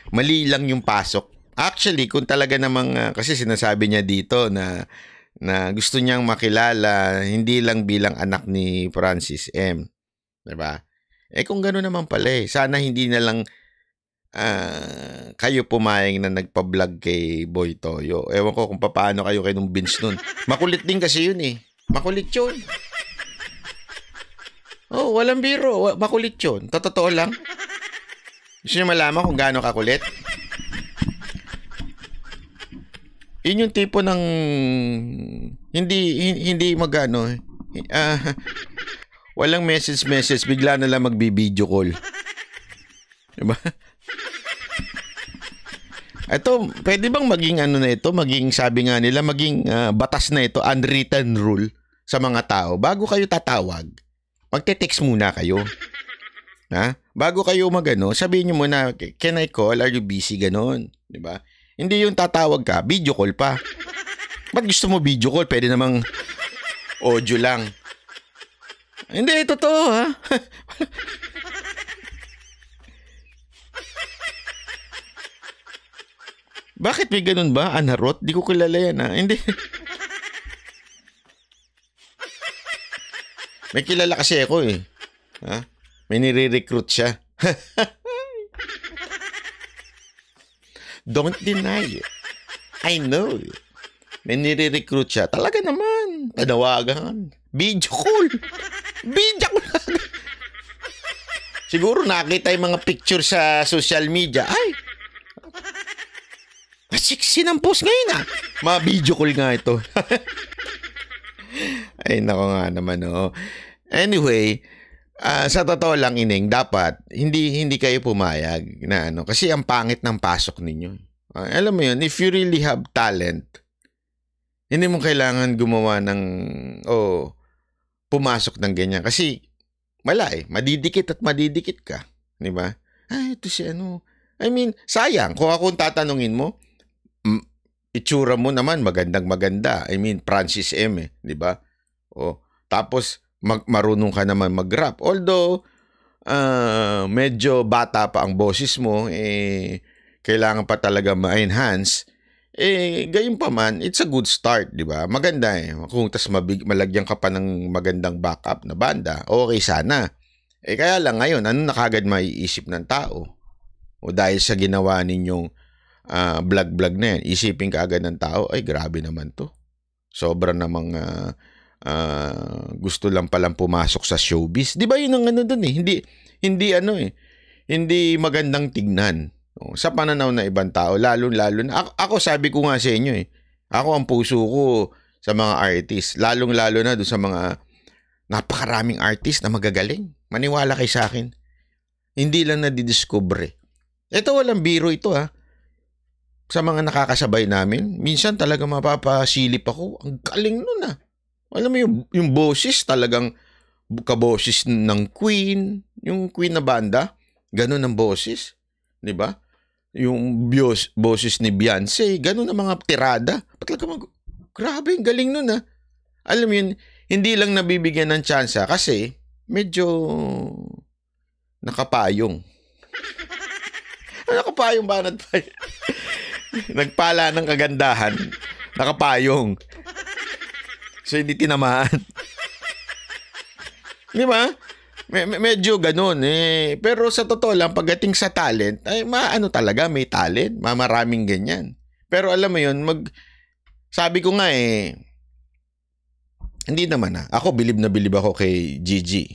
mali lang yung pasok. Actually, kung talaga namang, kasi sinasabi niya dito na gusto niyang makilala, hindi lang bilang anak ni Francis M. Diba? Kung gano'n naman pala sana hindi na lang kayo pumayag na nagpa-vlog kay Boy Toyo. Ewan ko kung paano kayo kay nung Vince nun. Makulit din kasi yun Makulit yun. Oh, walang biro. Makulit yun. Totoo lang. Gusto niyo malaman kung gaano kakulit? Yun yung tipo ng hindi magano walang message bigla na lang magbi-video call. Diba? Ito, pwede bang maging maging sabi nga nila, maging batas na ito, unwritten rule sa mga tao. Bago kayo tatawag, magte-text muna kayo. Bago kayo sabihin nyo muna, can I call? Are you busy? Ganon. Diba? Hindi yung tatawag ka, video call pa. Ba't gusto mo video call? Pwede namang audio lang. Hindi, totoo Bakit may ganun ba? Anarot? Di ko kilala yan Hindi. May kilala kasi ako May nire-recruit siya. Don't deny it. I know it. May nire-recruit siya. Talaga naman. Panawagan. Video call. Video call. Siguro nakita yung mga picture sa social media. Ay! sinampos ngayon Ma-video call nga ito. Ay, nako nga naman, Anyway, sa totoo lang, Ineng, dapat hindi kayo pumayag na kasi ang pangit ng pasok ninyo. Alam mo yun, if you really have talent, hindi mo kailangan gumawa ng, pumasok ng ganyan. Kasi, madidikit ka. Di ba? Ito si I mean, sayang. Kung akong tatanungin mo, itsura mo naman magandang-maganda. I mean, Francis M. Di ba? Tapos, marunong ka naman mag-rap. Although, medyo bata pa ang boses mo, kailangan pa talaga ma-enhance. Gayon pa man, it's a good start, di ba? Maganda Kung malagyan ka pa ng magandang backup na banda, okay sana. Kaya lang ngayon, ano na kagad maiisip ng tao? O dahil sa ginawa ninyong vlog na yan, isipin ka agad ng tao, ay grabe naman to. Sobra namang gusto lang palang pumasok sa showbiz. Di ba yun ang dun hindi magandang tignan. Sa pananaw na ibang tao, lalo na ako sabi ko nga sa inyo ako ang puso ko sa mga artist, lalong-lalo na doon sa mga napakaraming artist na magagaling. Maniwala kay sa akin. Hindi lang nadidiscover. Ito walang biro ito Sa mga nakakasabay namin, minsan talaga mapapasilip ako. Ang galing nun Alam mo yung boses talagang kaboses ng Queen, yung Queen na banda, ganun ang boses. Di ba? Yung boses ni Beyonce, ganun ang mga tirada. Grabe, galing nun Alam mo yun, hindi lang nabibigyan ng tsansa kasi medyo nakapayong. Nakapayong banat pa. Nagpala ng kagandahan, nakapayong. So hindi tinamaan. Di ba? Medyo ganun Pero sa totoo lang, pagdating sa talent, ay talaga, may talent. Maraming ganyan. Pero alam mo yun, sabi ko nga hindi naman Ako, bilib na bilib ako kay Gigi.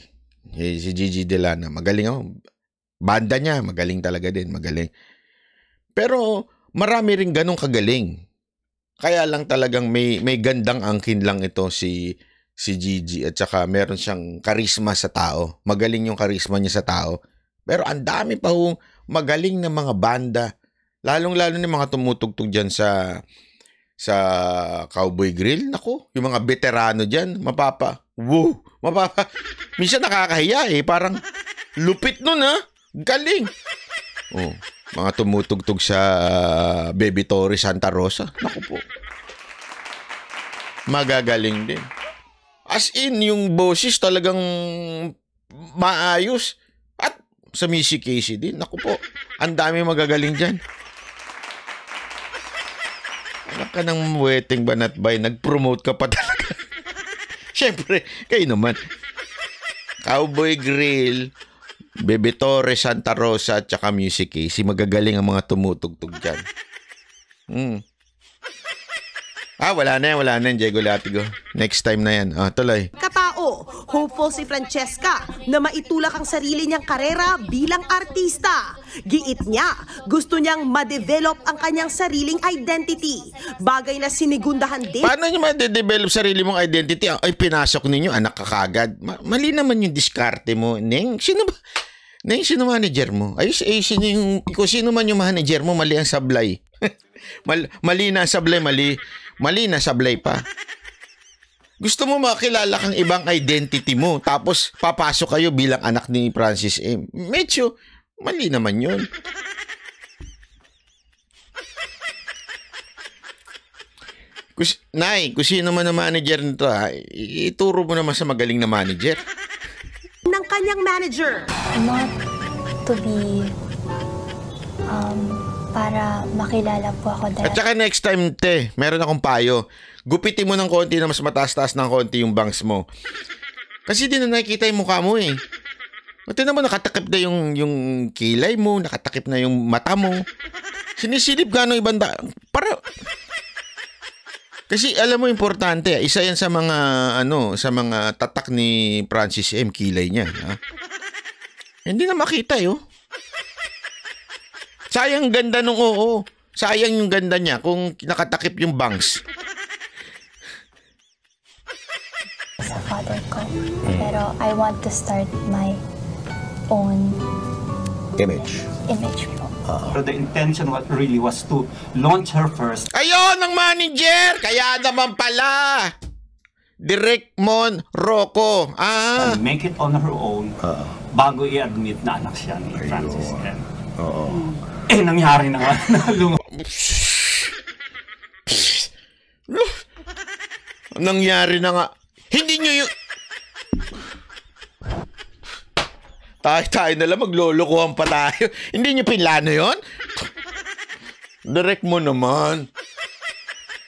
Si Gigi Delana. Magaling ako. Banda niya, magaling talaga din. Magaling. Pero marami rin ganun kagaling. Kaya lang talagang may gandang angkin lang ito si Gigi at saka meron siyang karisma sa tao. Magaling yung karisma niya sa tao. Pero ang dami pa magaling na mga banda. Lalong-lalo na mga tumutugtog dyan sa Cowboy Grill. Naku, yung mga veterano dyan, minsan nakakahiya parang lupit nun galing. Mga tumutugtog sa Baby Torre Santa Rosa. Naku po. Magagaling din. As in, yung boses talagang maayos. At sa Missy Casey din. Naku po, ang dami magagaling dyan. Anak ka ng wedding banat bay, nag-promote ka pa talaga. Siyempre, kayo naman. Cowboy Grill, Baby Torre Santa Rosa, at saka Missy Casey. Magagaling ang mga tumutugtog dyan. Wala na yan, Diego Latigo. Next time na yan. Tuloy. Katao, hopeful si Francesca na maitulak ang sarili niyang karera bilang artista. Giit niya, gusto niyang ma-develop ang kanyang sariling identity. Bagay na sinigundahan din. Paano niyo ma-develop sarili mong identity? Ay, pinasok ninyo, anak ka kagad. Mali naman yung diskarte mo. Neng, sino ba? Neng, sino manager mo? Kung sino man yung manager mo, mali ang sablay. Mali na sablay, mali na sablay pa. Gusto mo makilala kang ibang identity mo, tapos papasok kayo bilang anak ni Francis M. Medyo mali naman yun. Kung sino man ang manager nito, ituro mo naman sa magaling na manager. Ng kanyang manager. Not to be para makilala po ako dahil. At saka next time, meron akong payo. Gupitin mo ng konti na mas mataas-taas ng konti yung bangs mo. Kasi di na nakikita yung mukha mo Tingnan mo, nakatakip na yung kilay mo, nakatakip na yung mata mo. Sinisilip ka ng ibang Kasi alam mo, importante, isa yan sa mga sa mga tatak ni Francis M. Kilay niya. Hindi na makita Sayang ganda nung Sayang yung ganda niya kung nakatakip yung bangs. Sa father ko. Pero I want to start my own image po. So the intention really was to launch her first. Ayun, ang manager! Kaya naman pala! Direk Mon Rocco. And make it on her own bago i-admit na anak siya ni Francis M. Nangyari na nga. Nangyari na nga. Hindi nyo yung... Tayo na lang, maglolokohan pa tayo. Hindi nyo pinlano yon? Direct mo naman.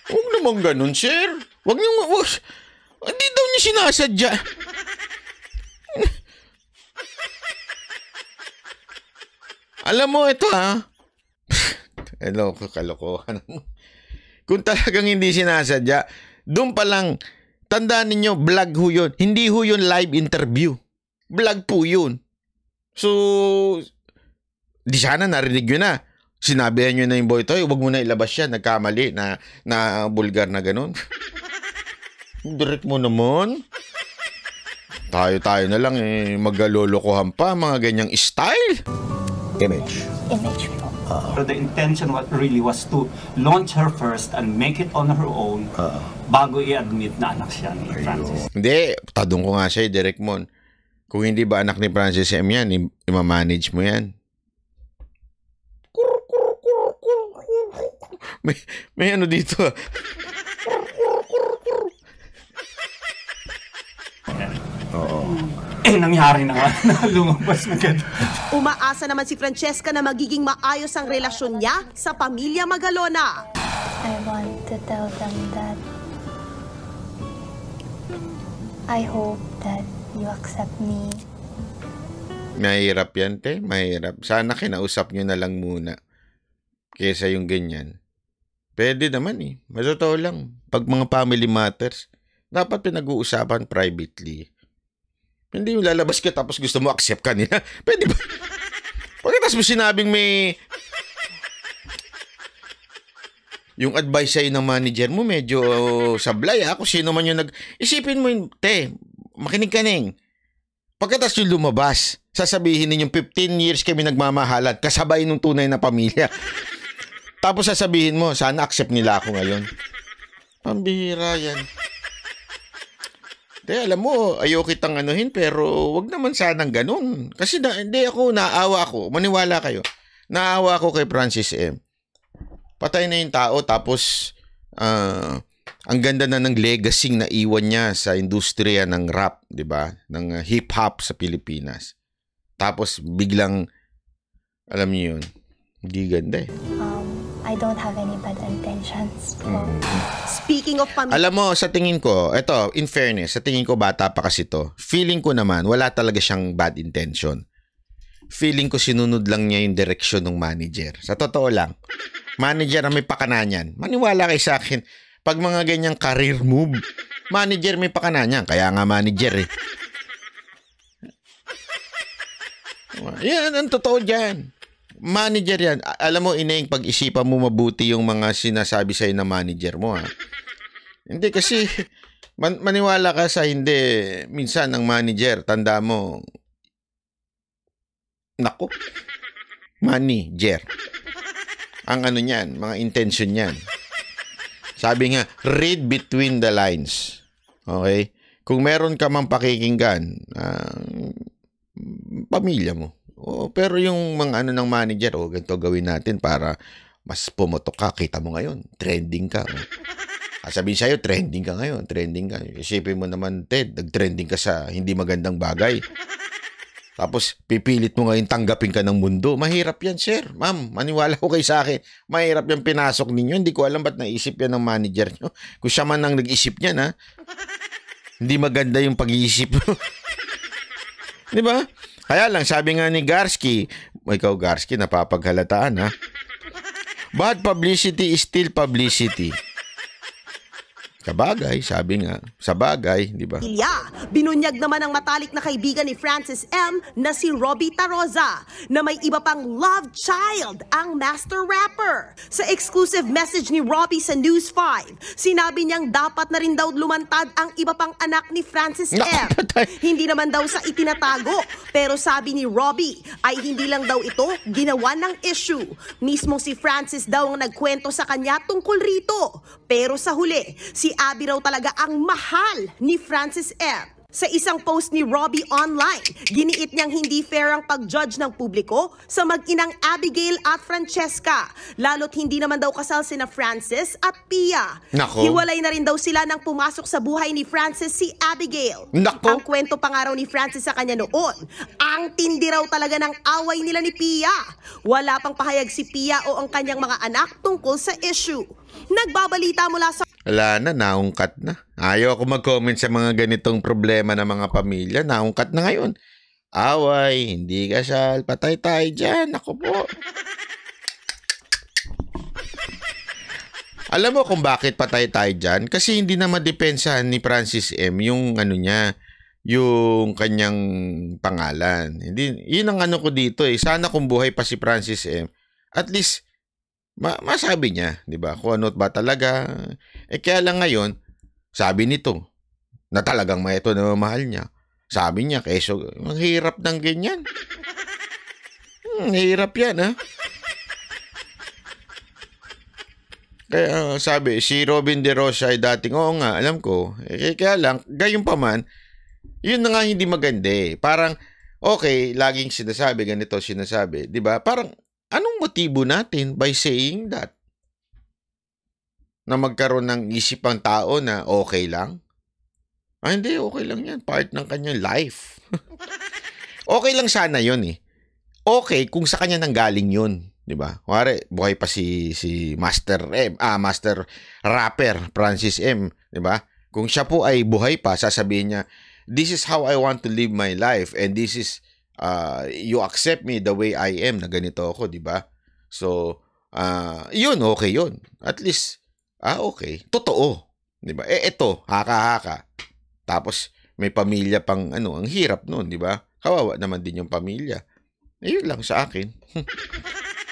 Huwag naman ganun, sir. Huwag nyo... Hindi daw nyo sinasadya. Alam mo, ito ha. Hello, kalokohan. Kung talagang hindi sinasadya, doon pa lang, tandaan ninyo, vlog ho yun. Hindi ho yun live interview. Vlog po yun. So, di sana narinig nyo na. Sinabihan nyo na yung boy toy, huwag mo na ilabas yan. Nagkamali na bulgar na ganun. Direct mo naman. Tayo na lang magalolokohan pa mga ganyang style. Image po. So the intention really was to launch her first and make it on her own bago i-admit na anak siya ni Francis. Hindi, tadong ko nga siya, Direct Mon. Kung hindi ba anak ni Francis M yan, imamanage mo yan. May ano dito. Nangyari na nga. Lumabas na ganda. Umaasa naman si Francesca na magiging maayos ang relasyon niya sa pamilya Magalona. I want to tell them that I hope that you accept me. Mahirap yan, te. Mahirap. Sana kinausap nyo na lang muna. Kesa yung ganyan. Pwede naman eh. Matotoo lang. Pag mga family matters, dapat pinag-uusapan privately. Hindi yung lalabas ka tapos gusto mo accept ka nila. Pwede ba? Pagkatapos mo sinabing may... Yung advice sa'yo ng manager mo medyo sablay ha. Kung sino man yung Isipin mo yung, te, makinig ka ning. Pagkatapos yung lumabas, sasabihin ninyong 15 years kami nagmamahalan, kasabay ng tunay na pamilya. Tapos sasabihin mo, sana accept nila ako ngayon. Pambihira yan. Alam mo, ayaw kitang anuhin pero wag naman sanang ganun. Kasi hindi ako, naawa ako. Maniwala kayo. Naawa ako kay Francis M. Patay na yung tao tapos ang ganda na ng legacy na iwan niya sa industriya ng rap, di ba? Ng hip-hop sa Pilipinas. Tapos biglang, alam niyo yun, hindi ganda eh. I don't have any bad intentions. Speaking of pamilya... Alam mo, sa tingin ko, eto, in fairness, sa tingin ko bata pa kasi to. Feeling ko naman, wala talaga siyang bad intention. Feeling ko sinunod lang niya yung direksyon ng manager. Sa totoo lang. Manager ang may pakana niyan. Maniwala kayo sa akin. Pag mga ganyang career move, manager may pakana niyan. Kaya nga manager eh. Yan, ang totoo dyan. Manager yan. Alam mo, Ineng, pag-isipan mo mabuti yung mga sinasabi sa'yo na manager mo, ha? Hindi kasi, maniwala ka sa hindi. Minsan, ang manager, tanda mo, nako, manager. Ang ano niyan, mga intention niyan. Sabi nga, read between the lines. Okay? Kung meron ka mang pakikinggan, pamilya mo. Pero yung mga ano ng manager, ganito gawin natin para mas pumotok ka. Kita mo ngayon, trending ka. Sabihin sa'yo, trending ka ngayon, trending ka. Isipin mo naman, Ted, nag-trending ka sa hindi magandang bagay. Tapos, pipilit mo ngayon tanggapin ka ng mundo. Mahirap yan, sir. Ma'am, maniwala ko kayo sa akin. Mahirap yan pinasok ninyo. Hindi ko alam ba't naisip yan ng manager nyo. Kung siya man ang nag-isip niyan, ha? Hindi maganda yung pag-iisip. Di ba? Kaya lang, sabi nga ni Garsky, ikaw Garsky, napapaghalataan ha. Bad publicity is still publicity. Sabagay, sabi nga. Sabagay, di ba? Binunyag naman ng matalik na kaibigan ni Francis M. na si Robbie Taroza na may iba pang love child ang master rapper. Sa exclusive message ni Robbie sa News 5, sinabi niyang dapat na rin daw lumantad ang iba pang anak ni Francis M. Hindi naman daw sa itinatago, pero sabi ni Robbie ay hindi lang daw ito ginawa ng issue. Mismo si Francis daw ang nagkwento sa kanya tungkol rito. Pero sa huli, si Abby raw talaga ang mahal ni Francis M. Sa isang post ni Robbie online, giniit niyang hindi fair ang pag-judge ng publiko sa mag-inang Abigail at Francesca. Lalo't hindi naman daw kasal sina Francis at Pia. Nako. Hiwalay na rin daw sila nang pumasok sa buhay ni Francis si Abigail. Nako. Ang kwento pa nga raw ni Francis sa kanya noon, ang tindi raw talaga ng away nila ni Pia. Wala pang pahayag si Pia o ang kanyang mga anak tungkol sa issue. Nagbabalita mula sa... Wala na, naungkat na. Ayaw ako mag-comment sa mga ganitong problema ng mga pamilya. Naungkat na ngayon. Away, hindi kasal, patay tayo dyan. Ako po. Alam mo kung bakit patay tayo dyan? Kasi hindi na madepensahan ni Francis M. yung ano niya, yung kanyang pangalan. Hindi, yun ang ano ko dito eh. Sana kung buhay pa si Francis M. At least, masabi niya, di ba? Kung ano ba talaga. Kaya lang ngayon, sabi nito, na talagang ito na mahal niya. Sabi niya, keso, ang hirap ng ganyan. Hirap yan, ha? Kaya sabi, si Robin De Rosa ay dating, oo nga, alam ko. Kaya lang, gayon pa man, yun na nga hindi maganda eh. Parang, okay, laging sinasabi, ganito sinasabi, di ba? Parang, anong motibo natin by saying that? Na magkaroon ng isip ang tao na okay lang? Hindi, okay lang yan. Part ng kanyang life. Okay lang sana yun eh. Okay kung sa kanya nanggaling yun. Diba? Kuwari, buhay pa si Master M, Master Rapper Francis M. Diba? Kung siya po ay buhay pa, sasabihin niya, this is how I want to live my life and this is you accept me the way I am, na ganito ako, di ba? So, yun, okay yun. At least, okay. Totoo. Di ba? Ito, haka-haka. Tapos, may pamilya pang, ang hirap nun, di ba? Kawawa naman din yung pamilya. Yun lang sa akin.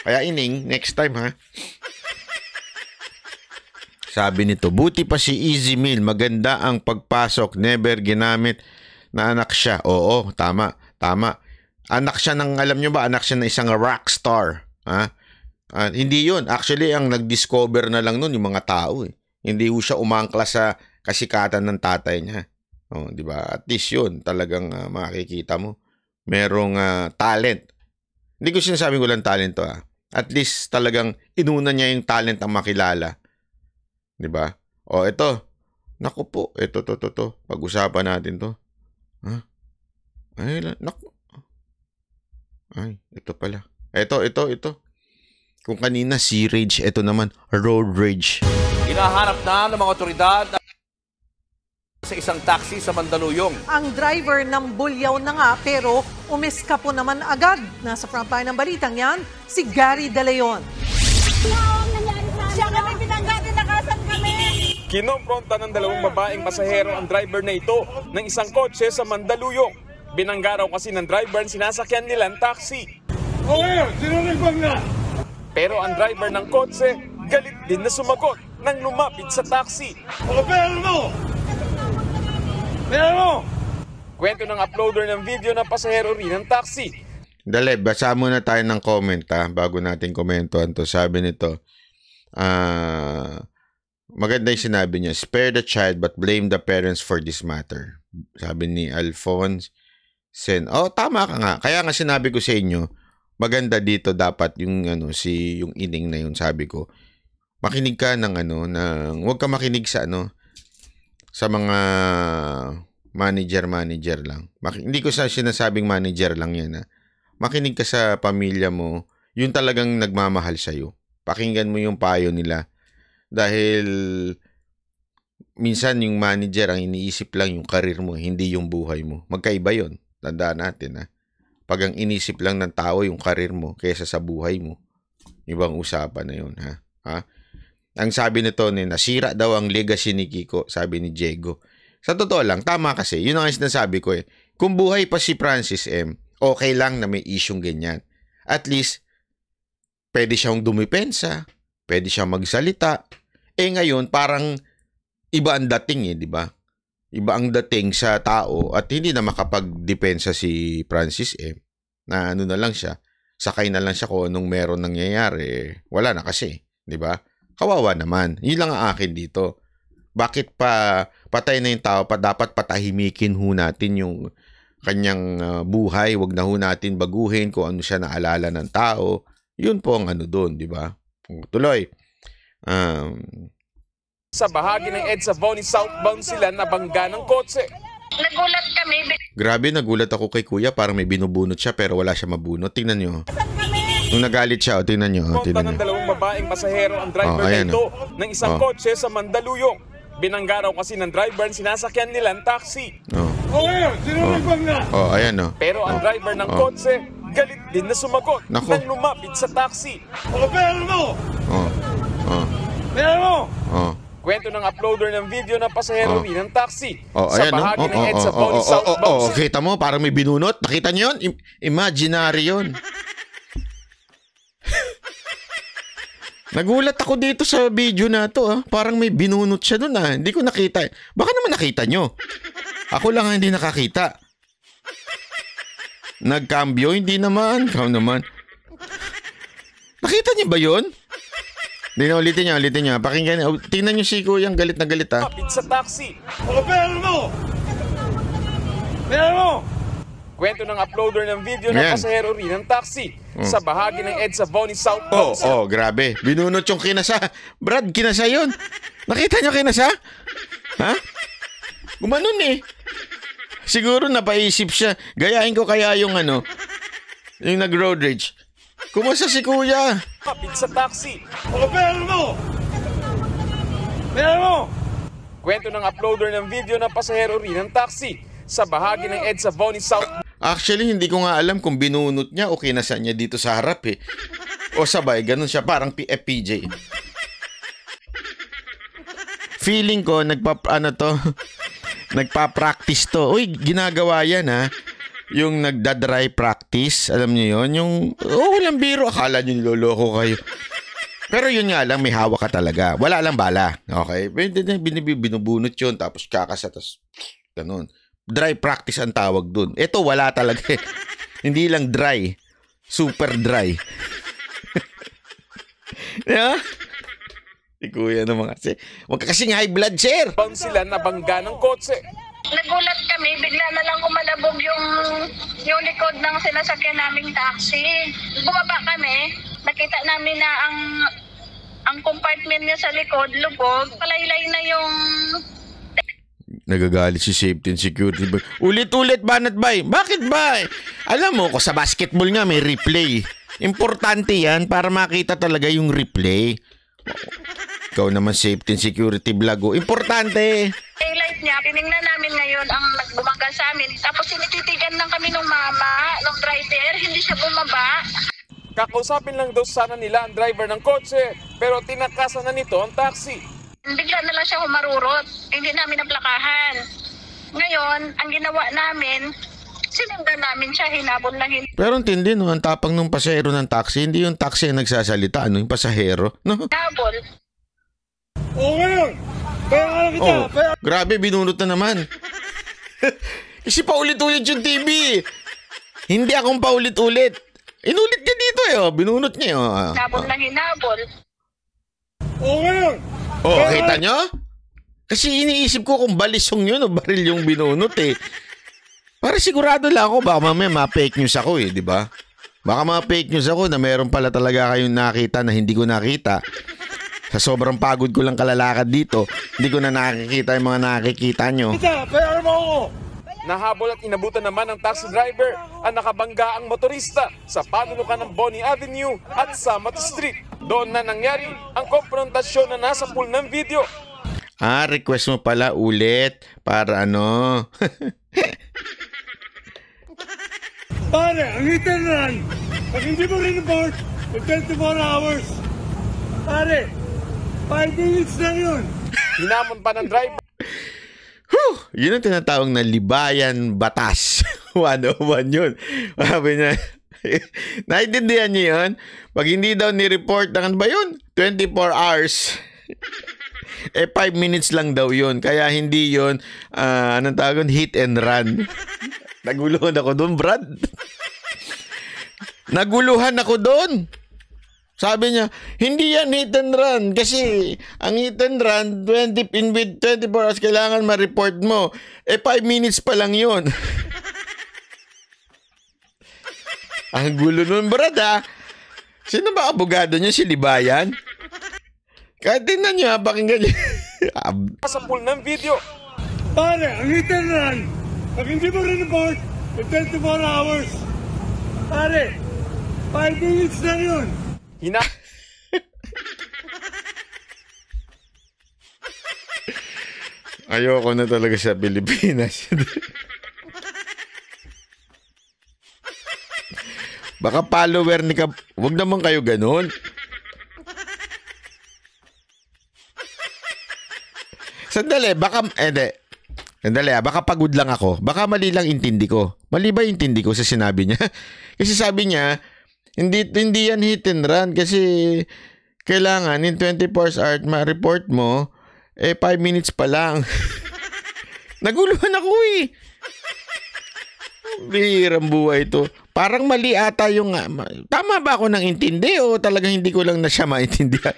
Kaya ining, next time ha. Sabi nito, buti pa si Easy Meal, maganda ang pagpasok, never ginamit na anak siya. Oo, tama. Anak siya ng, alam nyo ba, anak siya ng isang rock star. Ha? Hindi yun. Actually, ang nag-discover na lang nun yung mga tao. Eh. Hindi ho siya umangkla sa kasikatan ng tatay niya. Di ba? At least yun, talagang makikita mo. Merong talent. Hindi ko sinasabing walang talent to. At least talagang inuna niya yung talent ang makilala. Di ba? Ito. Naku po. Ito. Pag-usapan natin to. Naku. Ay, ito pala. Ito. Kung kanina sea rage, ito naman road rage. Hinahanap na ng mga otoridad sa isang taxi sa Mandaluyong. Ang driver ng bulyaw na nga pero umiskapo naman agad. Nasa frontline ng balitang yan, si Gary De Leon. Siya kami pinanggatin, nakasan kami! Kinompronta ng dalawang babaeng pasahero ang driver na ito ng isang kotse sa Mandaluyong. Binangga raw kasi ng driver ang sinasakyan nilang taxi. Sinunod na! Pero ang driver ng kotse, galit din na sumagot nang lumapit sa taxi. Pera mo! Kwento ng uploader ng video ng pasahero rin ng taxi. Dali, basa muna tayo ng comment bago natin komentuhan to. Sabi nito, maganda yung sinabi niya, spare the child but blame the parents for this matter. Sabi ni Alphonse Sen. Tama ka nga. Kaya nga sinabi ko sa inyo, maganda dito dapat yung yung ining na yun, sabi ko. Makinig ka ng huwag ka makinig sa sa mga manager lang. Hindi ko sinasabing manager lang yan. Makinig ka sa pamilya mo, yung talagang nagmamahal sa'yo. Pakinggan mo yung payo nila. Dahil minsan yung manager ang iniisip lang yung karir mo, hindi yung buhay mo. Magkaiba yun. Tandaan natin Pag ang inisip lang ng tao yung karir mo kaysa sa buhay mo, ibang usapan na yun ha. Ang sabi nito, nasira daw ang legacy ni Kiko, sabi ni Diego. Sa totoo lang, tama kasi. Yun ang sinasabi ko eh. Kung buhay pa si Francis M., okay lang na may isyong ganyan. At least, pwede siyang dumipensa, pwede siyang magsalita. Ngayon, parang iba ang dating di ba? Iba ang dating sa tao at hindi na makapagdepensa si Francis M. Na na lang siya, sakay na lang siya kung anong meron nangyayari. Wala na kasi, di ba? Kawawa naman. Yun lang ang akin dito. Bakit pa patay na yung tao, dapat patahimikin ho natin yung kanyang buhay. Wag na ho natin baguhin kung ano siya naalala ng tao. Yun po ang doon, di ba? Tuloy. Sa bahagi ng EDSA Boni southbound sila nabangga ng kotse. Nagulat kami. Grabe, nagulat ako kay Kuya. Parang may binubunot siya pero wala siya mabunot. Tingnan nyo. Nung nagalit siya, tingnan nyo. Konta ng dalawang babaeng pasahero ang driver nito ng isang kotse sa Mandaluyong. Binangga raw kasi ng driver ang sinasakyan nilang taxi. Ayan o. Pero ang driver ng kotse, galit din na sumagot nang lumapit sa taxi. Kwento ng uploader ng video ng pasahero rin ng taxi. Sa bahagi ng EDSA Boni southbound. Kita mo, parang may binunot. Nakita nyo yun? Imaginary yun. Nagulat ako dito sa video na to. Parang may binunot siya dun. Hindi ko nakita. Baka naman nakita nyo. Ako lang hindi nakakita. Nagkambyo? Hindi naman. Ikaw naman. Nakita niyo ba yun? Hindi na, ulitin niyo. Pakinggan niyo. Tingnan niyo si Kuya, galit na galit Kapit sa taxi. Pera mo! Kwento ng uploader ng video ng pasahero rin ng taxi sa bahagi ng EDSA Boni southbound. Grabe. Binunot yung kinasa. Brad, kinasa yun. Nakita niyo kinasa? Ha? Gumanon eh. Siguro napaisip siya. Gayahin ko kaya yung yung nag-road rage. Kumasa si Kuya. Kapit sa taxi. Pera mo! Kwento ng uploader ng video ng pasahero rin ng taxi sa bahagi ng EDSA Boni southbound. Actually, hindi ko nga alam kung binunot niya o kinasa niya dito sa harap eh. O sabay, ganun siya, parang PFPJ. Feeling ko, nagpa-practice to. Uy, ginagawa yan Yung nagda-dry practice, alam niyo yun? Yung, walang biro, akala niyo niloloko kayo. Pero yun nga lang, may hawak ka talaga. Wala lang bala. Okay? Binubunot yun, tapos kakasa, tapos ganun. Dry practice ang tawag dun. Ito, wala talaga eh. Hindi lang dry. Super dry. Yeah? Si Kuya naman kasi. Huwag ka kasing high blood, sir. Bang sila nabangga ng kotse. Nagulat kami, bigla na lang kumalabog yung likod ng sinasakyan naming taxi. Bumaba kami, nakita namin na ang compartment niya sa likod, lubog. Palaylay na yung... Nagagalit si safety and security. Ulit-ulit, Banat Bay. Bakit ba? Alam mo, ko sa basketball nga may replay. Importante yan para makita talaga yung replay. Ikaw naman safety and security vlog. Importante. Daylight niya, tinignan namin ngayon ang nagbumagal sa amin. Tapos sinititigan lang kami nung nung driver. Hindi siya bumaba. Kakausapin lang daw sana nila ang driver ng kotse. Pero tinakasan na nito ang taxi. Bigla na lang siya humarurot. Hindi namin naplakahan. Ngayon, ang ginawa namin, sinundan namin siya, hinabol lang. Pero intindi, ang tapang ng pasahero ng taxi, hindi yung taxi ang nagsasalita, yung pasahero. No? Hinabol. Grabe, binunot na naman. Kasi paulit-ulit yung TV. Hindi akong paulit-ulit. Inulit niya dito binunot niya Hinabol lang hinabol. Kita nyo? Kasi iniisip ko kung balisong yun o baril yung binunot Para sigurado lang ako, baka mamaya ma-fake news ako di ba? Baka ma-fake news ako na meron pala talaga kayong nakita na hindi ko nakita. Sa sobrang pagod ko lang kalalakad dito, hindi ko na nakikita yung mga nakikita nyo. Nahabol at inabutan naman ng taxi driver ang nakabangga ang motorista sa panunukan ng Boni Avenue at Samat Street. Doon na nangyari ang konfrontasyon na nasa pool ng video. Request mo pala ulit para Pare, ang internet, pag hindi mo rin-report, 24 hours. Pare, 5 minutes na yun. Hinamon pa ng driver. Yun ang tinatawag na libayan batas. 101 yun. Sabi niya, naintindihan niyo yun? Pag hindi daw ni-report, ano ba yun? 24 hours. 5 minutes lang daw yun. Kaya hindi yun, anong tawag, hit and run. Naguluhan ako doon, Brad. Naguluhan ako doon. Sabi niya, hindi yan hit and run. Kasi ang hit and run, 24 hours kailangan ma-report mo. 5 minutes pa lang yun. Ang gulo nun, Brad, ha? Sino ba abogado niyo? Si Libayan? Kahit tingnan niyo, pakinggan niyo. Sa pool ng video. Pare, ang hit and run, pag hindi mo rin-report, 24 hours. Pare, 5 minutes na yun. Ayoko na talaga sa Pilipinas. Baka follower ni ka, wag naman kayo ganun. Sandali, baka baka pagod lang ako. Baka mali lang intindi ko. Mali ba intindi ko sa sinabi niya? Kasi sabi niya, hindi yan hit and run kasi kailangan in 24 hours ma-report mo 5 minutes pa lang. Naguluhan ako eh. Bihirang buhay ito. Parang mali ata yung tama ba ako nang intindi o talagang hindi ko lang na siya maintindihan?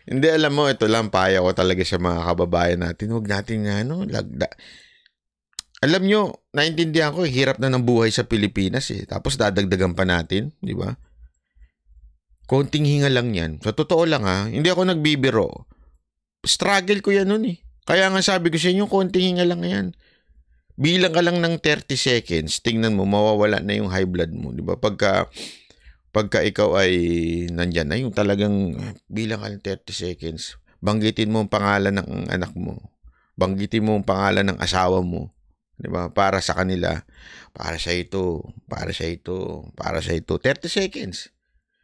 Hindi, alam mo, ito lang payo ko talaga sa mga kababayan natin. Huwag natin lagda. Alam nyo, naintindihan ko, hirap na ng buhay sa Pilipinas eh. Tapos dadagdagan pa natin, di ba? Konting hinga lang yan. Sa totoo lang hindi ako nagbibiro. Struggle ko yan nun eh. Kaya nga sabi ko sa inyo, konting hinga lang yan. Bilang ka lang ng 30 seconds, tingnan mo, mawawala na yung high blood mo, di ba? Pagka ikaw ay nandyan na, yung talagang bilang ka ng 30 seconds, banggitin mo ang pangalan ng anak mo. Banggitin mo ang pangalan ng asawa mo. Diba? Para sa kanila, para sa ito, para sa ito, para sa ito. 30 seconds.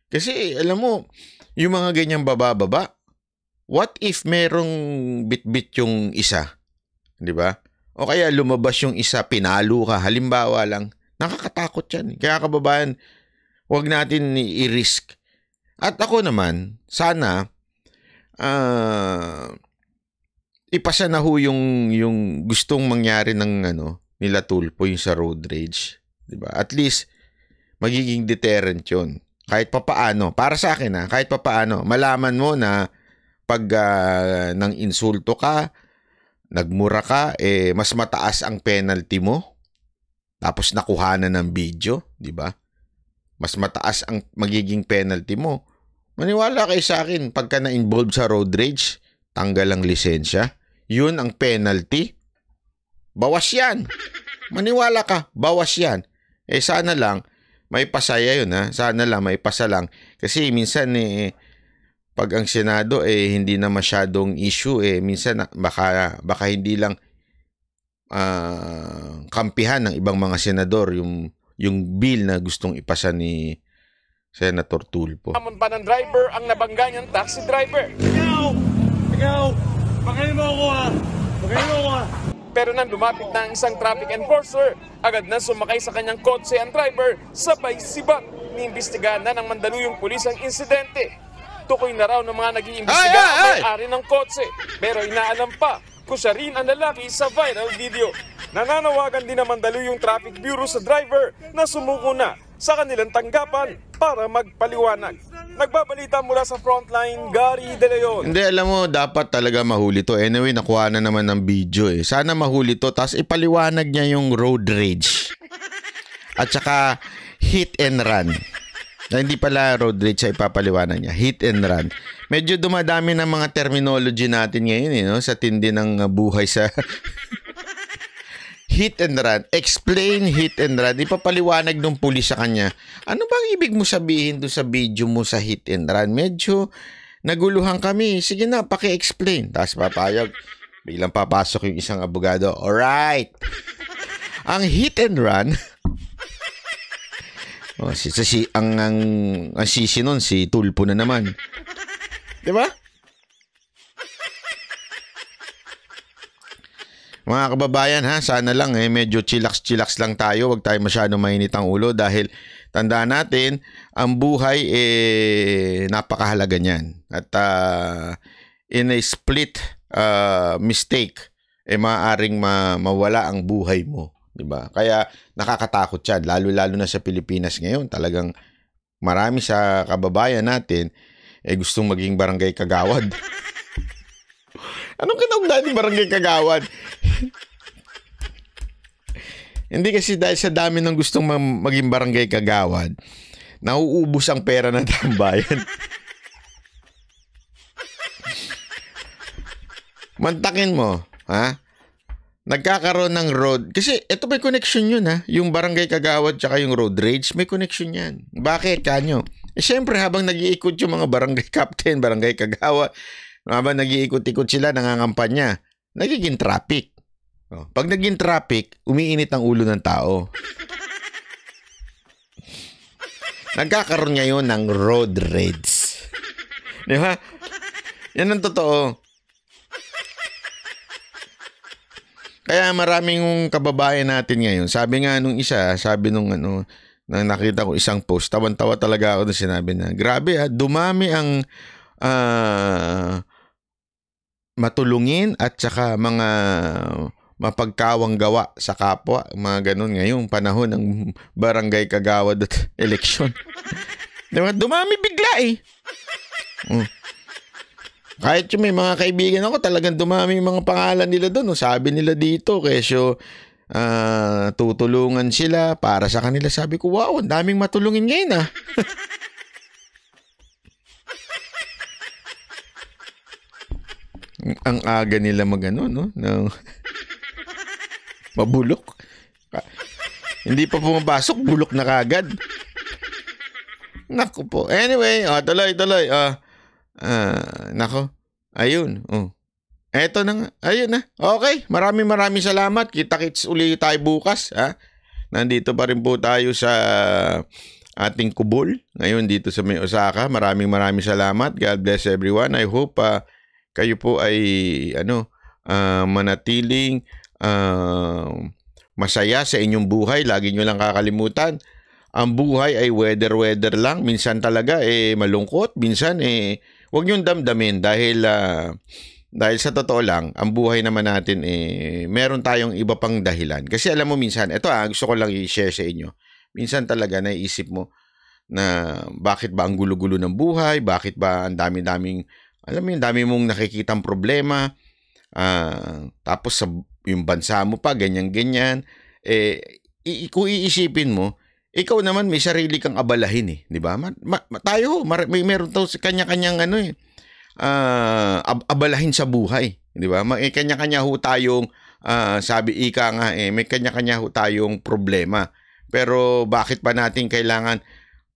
Kasi, alam mo, yung mga ganyang baba-baba, what if merong bit-bit yung isa? Diba? O kaya lumabas yung isa, pinalo ka. Halimbawa lang, nakakatakot yan. Kaya kababayan, huwag natin i-risk. At ako naman, sana, ipasa na ho yung gustong mangyari ng nila Tulfo yung sa road rage, 'di ba? At least magiging deterrent 'yon. Kahit papaano, para sa akin kahit papaano, malaman mo na pag nang insulto ka, nagmura ka, mas mataas ang penalty mo. Tapos nakuhanan ng video, 'di ba? Mas mataas ang magiging penalty mo. Maniwala kayo sa akin, pagka na-involved sa road rage, tanggal ang lisensya. Yun ang penalty. Bawas yan. Maniwala ka, bawas yan. Sana lang, may pasaya yun Sana lang, may pasa lang. Kasi minsan pag ang Senado hindi na masyadong issue minsan baka hindi lang kampihan ng ibang mga senador yung bill na gustong ipasa ni Senator Tulfo. Hamon pa ng driver ang nabangga niyang taxi driver. Ikaw! Bakayin mo ako Bakayin mo ako Pero nang lumapit na ang isang traffic enforcer, agad na sumakay sa kanyang kotse ang driver, sabay sibat. Niimbestigahan na ng Mandaluyong pulis ang insidente. Tukoy na raw ng mga nag-iimbestiga ang may-ari ng kotse. Pero inaalam pa kung siya rin ang lalaki sa viral video. Nananawagan din ng Mandaluyong Traffic Bureau sa driver na sumuko na sa kanilang tanggapan para magpaliwanag. Nagbabalita mula sa frontline, Gary De Leon. Hindi, alam mo, dapat talaga mahuli to. Anyway, nakuha na naman ng video Sana mahuli to, tapos ipaliwanag niya yung road rage. At saka, hit and run. Hindi pala road rage sa ipapaliwanag niya. Hit and run. Medyo dumadami ng mga terminology natin ngayon sa tindi ng buhay sa... Hit and run. Explain hit and run. Ipapaliwanag ng pulis sa kanya. Ano bang ibig mo sabihin doon sa video mo sa hit and run? Medyo naguluhan kami. Sige na, paki-explain. Tapos papayag. Biglang papasok yung isang abogado. Alright. Ang hit and run, Ang sisi nun, si Tulpo na naman. Diba? Mga kababayan ha, sana lang medyo chillax lang tayo. Huwag tayo masyado mainit ang ulo dahil tandaan natin, ang buhay napakahalaga niyan. At in a split mistake, maaaring mawala ang buhay mo. Diba? Kaya nakakatakot yan, lalo na sa Pilipinas ngayon. Talagang marami sa kababayan natin gustong maging barangay kagawad. Anong kinaugnayan ni barangay kagawad? Hindi kasi dahil sa dami ng gustong maging barangay kagawad, nauubos ang pera ng tambayan. Mantakin mo, ha? Nagkakaroon ng road. Kasi ito may connection yun ha. Yung barangay kagawad tsaka yung road rage, may connection yan. Bakit kanyo? Siyempre habang nag-iikot yung mga barangay captain, barangay kagawad, habang nag-iikot-ikot sila, nangangampanya, nagiging traffic. Pag naging traffic, umiinit ang ulo ng tao. Nagkakaroon ngayon ng road rage. Di ba? Yan ang totoo. Kaya maraming kababayan natin ngayon, sabi nga nung isa, sabi nung nang nakita ko isang post, tawan-tawa talaga ako na sinabi na, grabe dumami ang matulungin at saka mga mapagkawang gawa sa kapwa, mga ganun ngayong panahon ng barangay kagawad at eleksyon. Diba? Dumami bigla Kahit yung may mga kaibigan ako, talagang dumami yung mga pangalan nila doon. Sabi nila dito, kesyo tutulungan sila para sa kanila. Sabi ko, wow, ang daming matulungin ngayon Ang aga nila magano, no? Mabulok. Hindi pa pumapasok, bulok na kagad. Naku po. Anyway, tuloy. Nako. Ayun. Eto na nga. Ayun na. Okay. Maraming salamat. Kita-kits uli tayo bukas. Nandito pa rin po tayo sa ating kubol. Ngayon dito sa May Osaka. Maraming salamat. God bless everyone. I hope kayo po ay manatiling masaya sa inyong buhay. Lagi nyo lang kakalimutan. Ang buhay ay weather lang. Minsan talaga malungkot. Minsan huwag niyong damdamin dahil sa totoo lang, ang buhay naman natin meron tayong iba pang dahilan. Kasi alam mo minsan, ito gusto ko lang i-share sa inyo. Minsan talaga naisip mo na bakit ba ang gulo-gulo ng buhay? Bakit ba ang dami-daming, alam mo yung dami mong nakikitang problema? Tapos yung bansa mo pa, ganyan-ganyan. Kung iisipin mo, ikaw naman may sarili kang abalahin di ba? Tayo meron tayo kanya-kanyang abalahin sa buhay, di ba? May kanya-kanya ho tayong sabi ika nga may kanya-kanya ho tayong problema. Pero bakit pa natin kailangan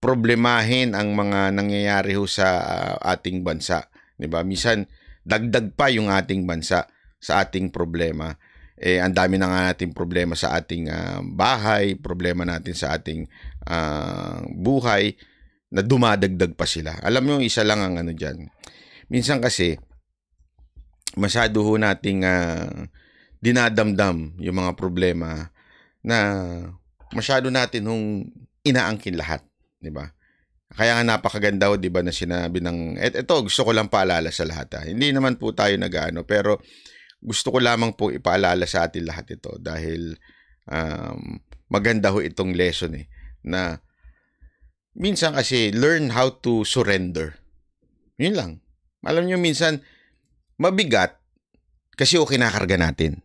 problemahin ang mga nangyayari ho sa ating bansa, di ba? Minsan dagdag pa yung ating bansa sa ating problema. Ang dami na nga nating problema sa ating bahay, problema natin sa ating buhay na dumadagdag pa sila. Alam mo, isa lang ang dyan. Minsan kasi, masyado ho nating dinadamdam yung mga problema na masyado natin hong inaangkin lahat. Diba? Kaya nga napakaganda ho, diba, na sinabi ng, eto, gusto ko lang paalala sa lahat. Hindi naman po tayo nag-ano, pero gusto ko lamang po ipaalala sa atin lahat ito dahil maganda ho itong lesson na minsan kasi learn how to surrender. Yun lang. Alam nyo minsan mabigat kasi kinakarga natin.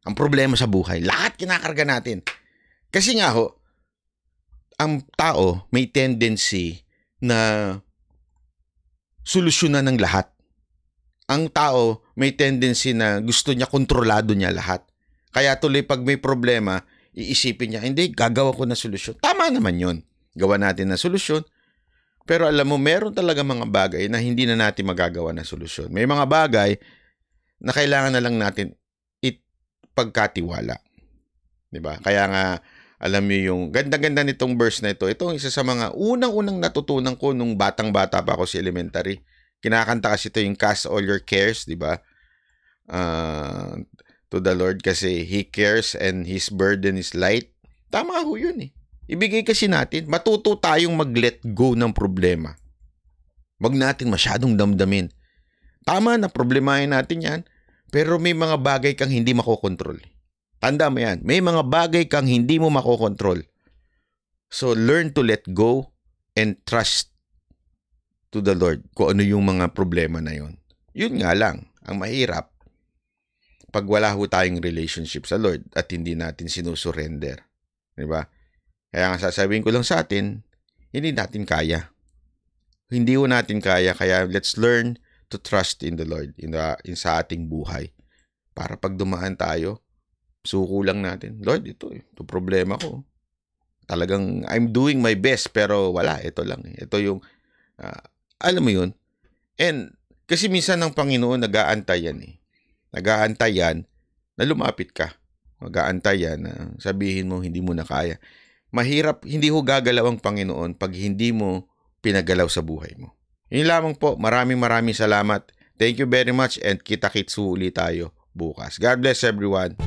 Ang problema sa buhay, lahat kinakarga natin. Kasi nga ho, ang tao may tendency na solusyonan ng lahat. Ang tao may tendency na gusto niya kontrolado niya lahat. Kaya tuloy pag may problema, iisipin niya, hindi, gagawa ko na solusyon. Tama naman yun. Gawa natin na solusyon. Pero alam mo, meron talaga mga bagay na hindi na natin magagawa na solusyon. May mga bagay na kailangan na lang natin ipagkatiwala. Diba? Kaya nga, Alam niyo yung ganda-ganda nitong verse na ito. Ito isa sa mga unang-unang natutunan ko nung batang-bata pa ako sa elementary. Kinakanta kasi ito yung cast all your cares, di ba? To the Lord kasi He cares and His burden is light. Tama ho yun eh. Ibigay kasi natin. Matuto tayong mag-let go ng problema. Wag natin masyadong damdamin. Tama na problemahin natin yan. Pero may mga bagay kang hindi makokontrol. Tanda mo yan. May mga bagay kang hindi mo makokontrol. So, learn to let go and trust to the Lord kung ano yung mga problema na yun. Yun nga lang. Ang mahirap, pag wala ho tayong relationship sa Lord at hindi natin sinusurrender. Diba? Kaya nga sasabihin ko lang sa atin, hindi natin kaya. Hindi ho natin kaya. Kaya let's learn to trust in the Lord in sa ating buhay. Para pag dumaan tayo, suko lang natin. Lord, ito problema ko. Talagang I'm doing my best pero wala, ito lang. Ito yung, alam mo yun. And kasi minsan ng Panginoon nag-aantay yan eh. Nag-aantay yan na lumapit ka. Nag-aantay yan na sabihin mo hindi mo na kaya. Mahirap, hindi ho gagalaw ang Panginoon pag hindi mo pinagalaw sa buhay mo. Yun lamang po. Maraming salamat. Thank you very much and kita-kits ulit tayo bukas. God bless everyone.